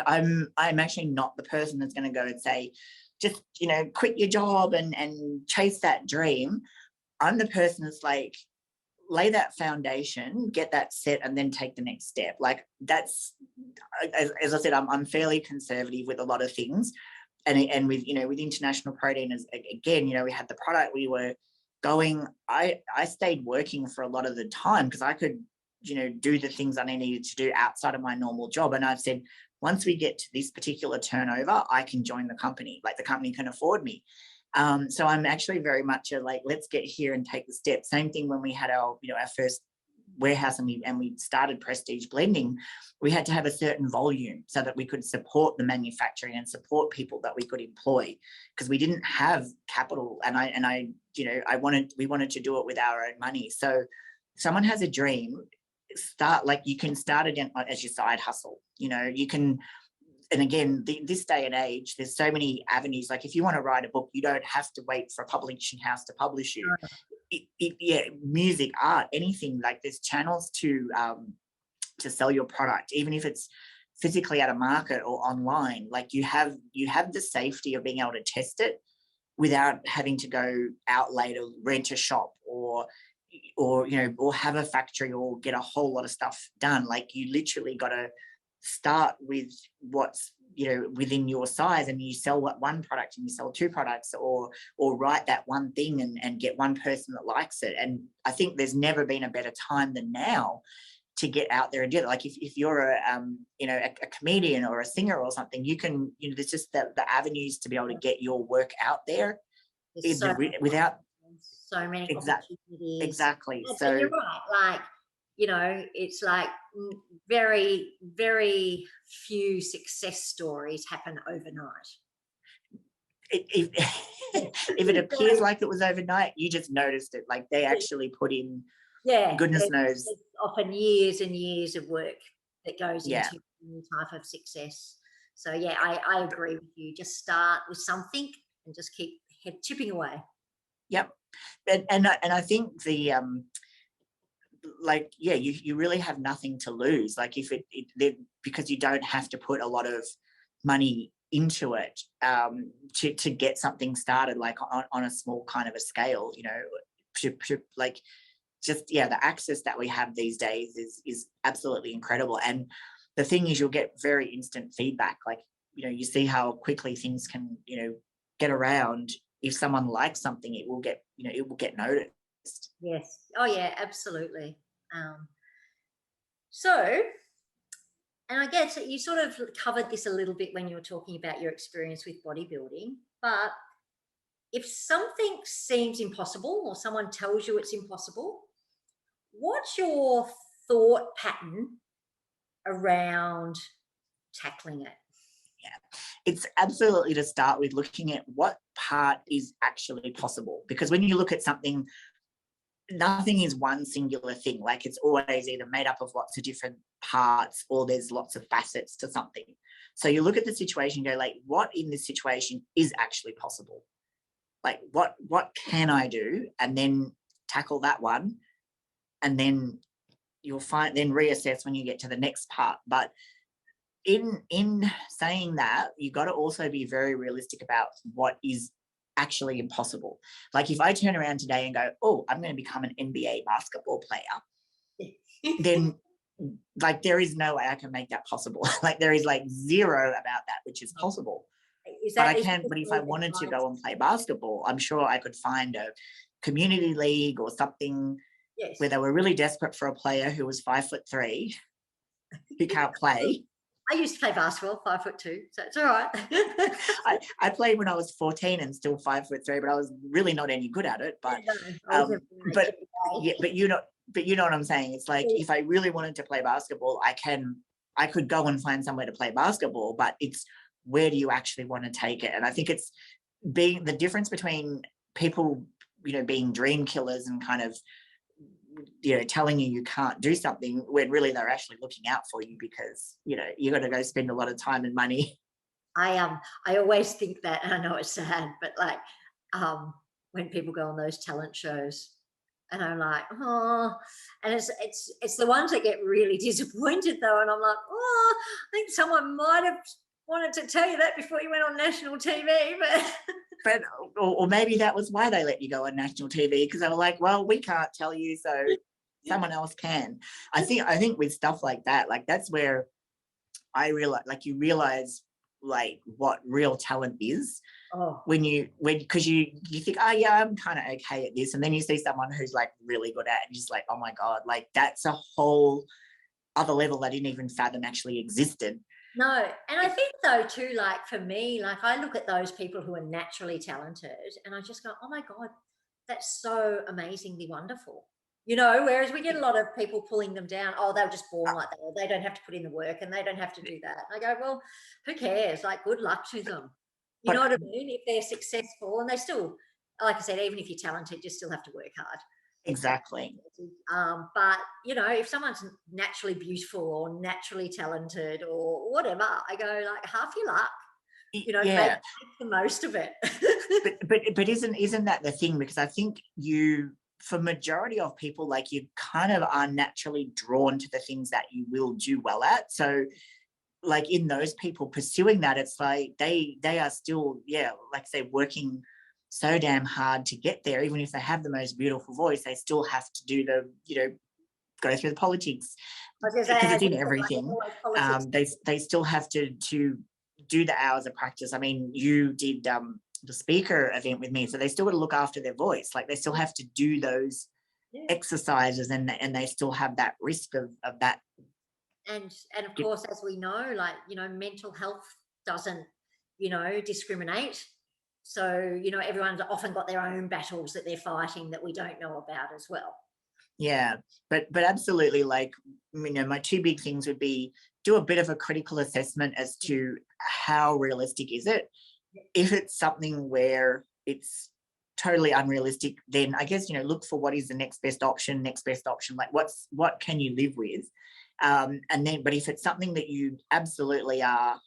I'm actually not the person that's going to go and say, just quit your job and chase that dream. I'm the person that's like, lay that foundation, get that set, and then take the next step. Like, that's, as I said, I'm fairly conservative with a lot of things, and with with International Protein, as again, we had the product, we were going. I stayed working for a lot of the time because I could do the things I needed to do outside of my normal job, and I've said, once we get to this particular turnover, I can join the company. Like, the company can afford me. So I'm actually very much let's get here and take the step. Same thing when we had our first warehouse and we started Prestige Blending. We had to have a certain volume so that we could support the manufacturing and support people that we could employ, because we didn't have capital. And we wanted to do it with our own money. So if someone has a dream, you can start it as your side hustle. You can. And again, this day and age, there's so many avenues. Like, if you want to write a book, you don't have to wait for a publishing house to publish you. Music, art, anything. Like, there's channels to sell your product, even if it's physically at a market or online. Like, you have the safety of being able to test it without having to go out later, rent a shop, or have a factory or get a whole lot of stuff done. Like, you literally got to start with what's within your size, and you sell one product and you sell two products, or write that one thing and get one person that likes it. And I think there's never been a better time than now to get out there and do it. Like, if you're a comedian or a singer or something, you can there's just the avenues to be able to get your work out there without so many opportunities. Exactly. So you're right. Like, it's like very, very few success stories happen overnight. If it appears like it was overnight, you just noticed it. Like, they actually put in, goodness knows, it's often years and years of work that goes into any type of success. So I agree with you. Just start with something and just keep chipping away. Yep. And I think the like, yeah, you really have nothing to lose. Like if because you don't have to put a lot of money into it to get something started, like on a small kind of a scale, you know, like just, yeah, the access that we have these days is absolutely incredible. And the thing is, you'll get very instant feedback. Like, you know, you see how quickly things can, you know, get around. If someone likes something, it will get, you know, it will get noticed. Yes. Oh yeah, absolutely. So, and I guess you sort of covered this a little bit when you were talking about your experience with bodybuilding, but if something seems impossible or someone tells you it's impossible, what's your thought pattern around tackling it? Yeah, it's absolutely to start with looking at what part is actually possible. Because when you look at something, nothing is one singular thing. Like it's always either made up of lots of different parts or there's lots of facets to something. So you look at the situation and go like, what in this situation is actually possible? Like what can I do? And then tackle that one. And then you'll then reassess when you get to the next part. But in saying that, you've got to also be very realistic about what is actually impossible. Like if I turn around today and go, oh, I'm going to become an NBA basketball player, then like there is no way I can make that possible. Like there is like zero about that which is possible. But I can. But if I wanted to go and play basketball, I'm sure I could find a community league or something where they were really desperate for a player who was 5'3" who can't play. I used to play basketball, 5'2", so it's all right. I played when I was 14 and still 5'3", but I was really not any good at it. But but you know what I'm saying. It's like if I really wanted to play basketball, I could go and find somewhere to play basketball. But it's where do you actually want to take it? And I think it's being the difference between people, you know, being dream killers and kind of, you know, telling you can't do something when really they're actually looking out for you because, you know, you got to go spend a lot of time and money. I always think that, and I know it's sad, but like when people go on those talent shows and I'm like, oh, and it's the ones that get really disappointed though, and I'm like, oh, I think someone might have wanted to tell you that before you went on national TV, but or maybe that was why they let you go on national TV, because they were like, well, we can't tell you, so someone else can. I think with stuff like that, like that's where I realize, like you realize like what real talent is because you think, oh yeah, I'm kind of okay at this, and then you see someone who's like really good at it and you're just like, oh my god, like that's a whole other level I didn't even fathom actually existed. No, and I think though too, like for me, like I look at those people who are naturally talented and I just go, oh my God, that's so amazingly wonderful. You know, whereas we get a lot of people pulling them down. Oh, they're just born like that. Or they don't have to put in the work and they don't have to do that. And I go, well, who cares? Like, good luck to them. You know what I mean? If they're successful and they still, like I said, even if you're talented, you still have to work hard. Exactly. But you know, if someone's naturally beautiful or naturally talented or whatever, I go like half your luck. You know, make the most of it. but isn't that the thing? Because I think for majority of people, like you kind of are naturally drawn to the things that you will do well at. So like in those people pursuing that, it's like they are still, like say working so damn hard to get there. Even if they have the most beautiful voice, they still have to do the, you know, go through the politics because it's in everything. They still have to do the hours of practice. I mean, you did the speaker event with me, so they still got to look after their voice. Like they still have to do those exercises, and they still have that risk of that. And of course, as we know, like, you know, mental health doesn't, you know, discriminate. So, you know, everyone's often got their own battles that they're fighting that we don't know about as well. Yeah, but absolutely, like, you know, my two big things would be do a bit of a critical assessment as to how realistic is it. If it's something where it's totally unrealistic, then I guess, you know, look for what is the next best option, like what can you live with? And then, but if it's something that you absolutely are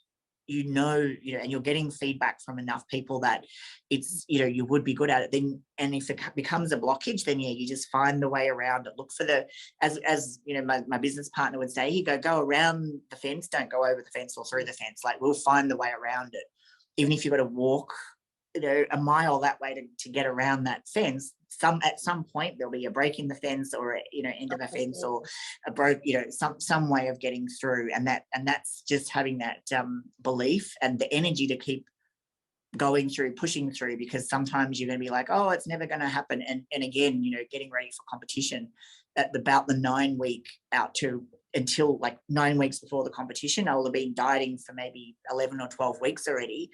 and you're getting feedback from enough people that it's, you would be good at it, then, and if it becomes a blockage, then yeah, you just find the way around it. Look for as my business partner would say, go around the fence, don't go over the fence or through the fence. Like, we'll find the way around it. Even if you've got to walk, a mile that way to get around that fence, at some point there'll be a break in the fence, or end of the fence, or a broke, some way of getting through, and that's just having that belief and the energy to keep going through, pushing through, because sometimes you're going to be like, oh, it's never going to happen, and again, getting ready for competition at about the 9 week out to until like 9 weeks before the competition, I will have been dieting for maybe 11 or 12 weeks already.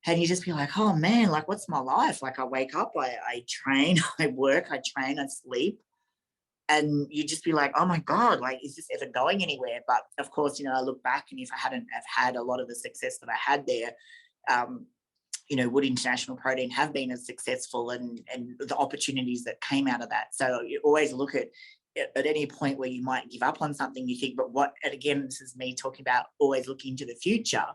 And you just be like, oh man, like, what's my life? Like, I wake up, I train, I work, I train, I sleep. And you just be like, oh my God, like, is this ever going anywhere? But of course, I look back, and if I hadn't have had a lot of the success that I had there, would International Protein have been as successful, and the opportunities that came out of that? So you always look at any point where you might give up on something, you think, but what, and again, this is me talking about always looking to the future.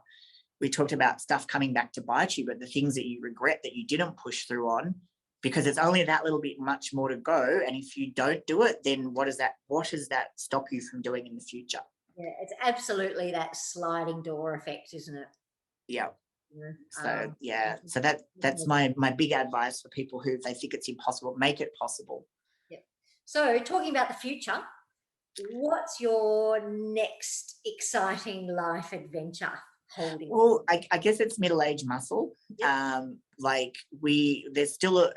We talked about stuff coming back to bite you, but the things that you regret that you didn't push through on, because it's only that little bit much more to go. And if you don't do it, then what does that stop you from doing in the future? Yeah, it's absolutely that sliding door effect, isn't it? Yeah. So that's my big advice for people who, if they think it's impossible, make it possible. Yeah. So talking about the future, what's your next exciting life adventure holding? Well, I guess it's middle-aged muscle. Yep. There's still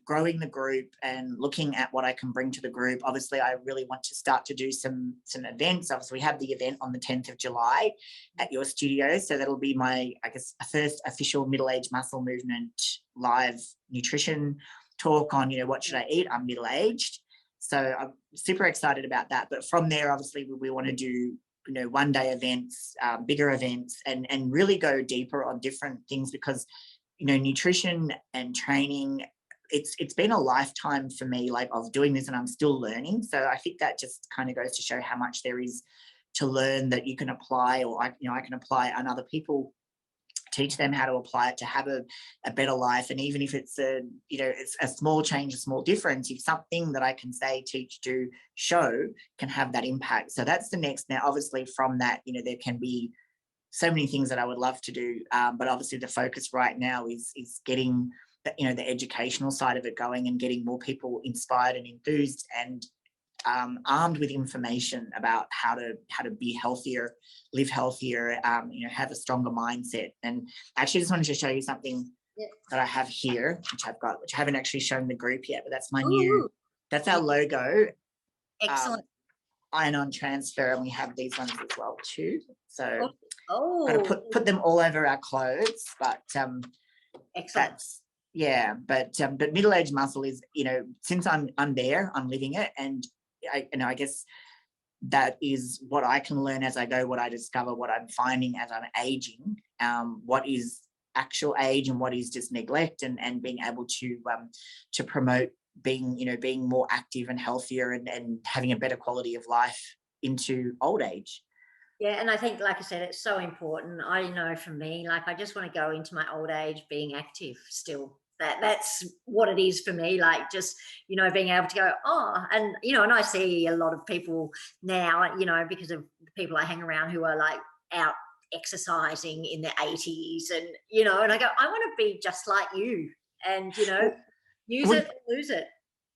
growing the group and looking at what I can bring to the group. Obviously, I really want to start to do some events. Obviously, we have the event on the 10th of July at your studio. So that'll be my, I guess, first official middle-aged muscle movement live nutrition talk on, what should I eat? I'm middle-aged. So I'm super excited about that. But from there, obviously, we want to do one-day events, bigger events, and really go deeper on different things, because nutrition and training, it's been a lifetime for me, like, of doing this, and I'm still learning. So I think that just kind of goes to show how much there is to learn that you can apply, or I can apply, and other people teach them how to apply it to have a better life. And even if it's it's a small change, a small difference, if something that I can say, teach, do, show can have that impact. So that's the next. Now, obviously from that, there can be so many things that I would love to do. But obviously the focus right now is getting the educational side of it going, and getting more people inspired and enthused, and armed with information about how to be healthier, live healthier, have a stronger mindset. And actually, just wanted to show you something that I have here, which I haven't actually shown the group yet, but that's my that's our logo. Excellent. Ion-on transfer, and we have these ones as well too. So I'm going to put them all over our clothes, but excellent. But middle-aged muscle is, since I'm there, I'm living it, and I guess that is what I can learn as I go, what I discover, what I'm finding as I'm aging, what is actual age and what is just neglect, and being able to promote being more active and healthier, and having a better quality of life into old age. Yeah, and I think, like I said, it's so important. I know for me, like, I just want to go into my old age being active still. That's what it is for me, like, just being able to go, and and I see a lot of people now, because of the people I hang around who are like out exercising in their 80s, and and I go, I want to be just like you, and use it, lose it.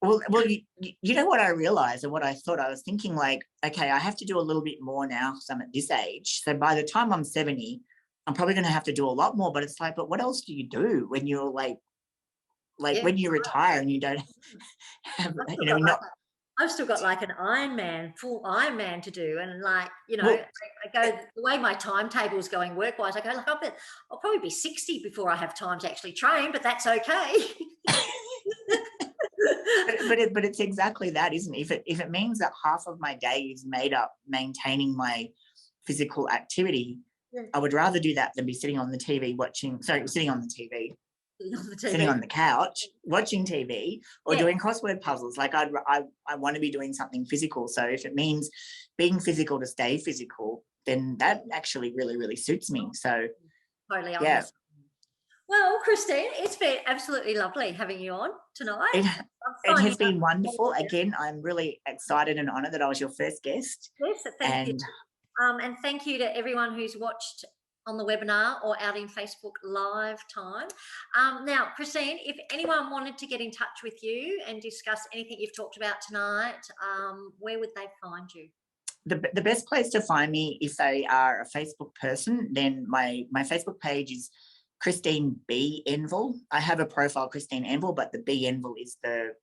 Well, you know what I realized, and what I thought, I was thinking, like, okay, I have to do a little bit more now because I'm at this age. So by the time I'm 70, I'm probably going to have to do a lot more. But it's like, but what else do you do when you're like when you retire and you don't have, I've still got like an full Ironman to do, and like I go, the way my timetable is going work-wise, I go, like, I'll probably be 60 before I have time to actually train, but that's okay. but it's exactly that, isn't it? If it means that half of my day is made up maintaining my physical activity, I would rather do that than be sitting on the TV sitting on the TV, sitting on the couch watching TV, or doing crossword puzzles. Like, I want to be doing something physical. So if it means being physical to stay physical, then that actually really, really suits me. So Totally yeah, honest. Well, Christine, it's been absolutely lovely having you on tonight. it has been wonderful. Again, I'm really excited and honored that I was your first guest. Yes, thank you. And thank you to everyone who's watched on the webinar or out in Facebook live time. Now, Christine, if anyone wanted to get in touch with you and discuss anything you've talked about tonight, where would they find you? The best place to find me, if they are a Facebook person, then my Facebook page is Christine B. Envel. I have a profile, Christine Envel, but the B. Envel is the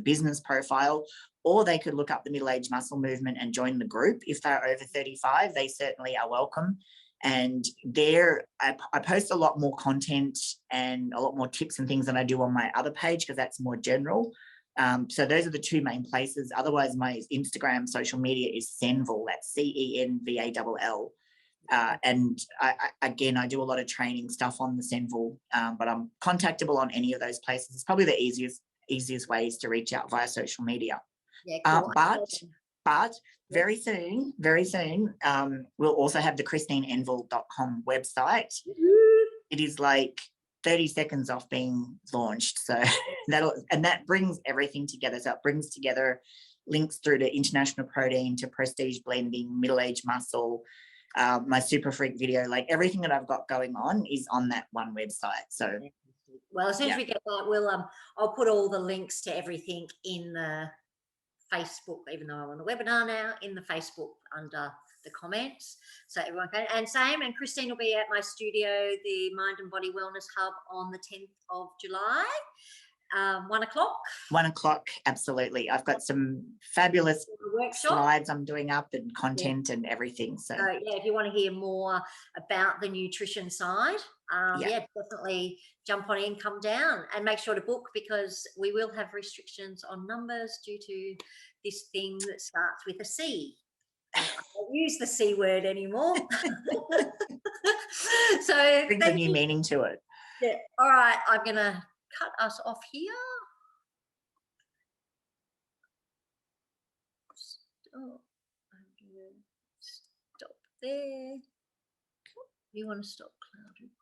business profile. Or they could look up the Middle Age Muscle Movement and join the group. If they're over 35, they certainly are welcome. And there, I post a lot more content and a lot more tips and things than I do on my other page, because that's more general. So those are the two main places. Otherwise, my Instagram social media is Senvall. That's CENVALL. And I do a lot of training stuff on the Senvall, but I'm contactable on any of those places. It's probably the easiest ways to reach out via social media. Yeah, cool. But very soon, we'll also have the ChristineEnvel.com website. It is like 30 seconds off being launched. So that brings everything together. So it brings together links through to International Protein, to Prestige Blending, Middle Age Muscle, my Super Freak video, like everything that I've got going on is on that one website. So well, as soon as we get that, I'll put all the links to everything in the Facebook, even though I'm on the webinar now, in the Facebook under the comments, so everyone can. And Christine will be at my studio, the Mind and Body Wellness Hub, on the 10th of July, 1 o'clock. 1 o'clock, absolutely. I've got some fabulous slides I'm doing up and content and everything. So yeah, if you want to hear more about the nutrition side, definitely jump on in, come down, and make sure to book, because we will have restrictions on numbers due to this thing that starts with a C. I don't use the C word anymore. So brings a new meaning to it. Yeah. All right, I'm gonna cut us off here. Stop there. You want to stop cloud recording?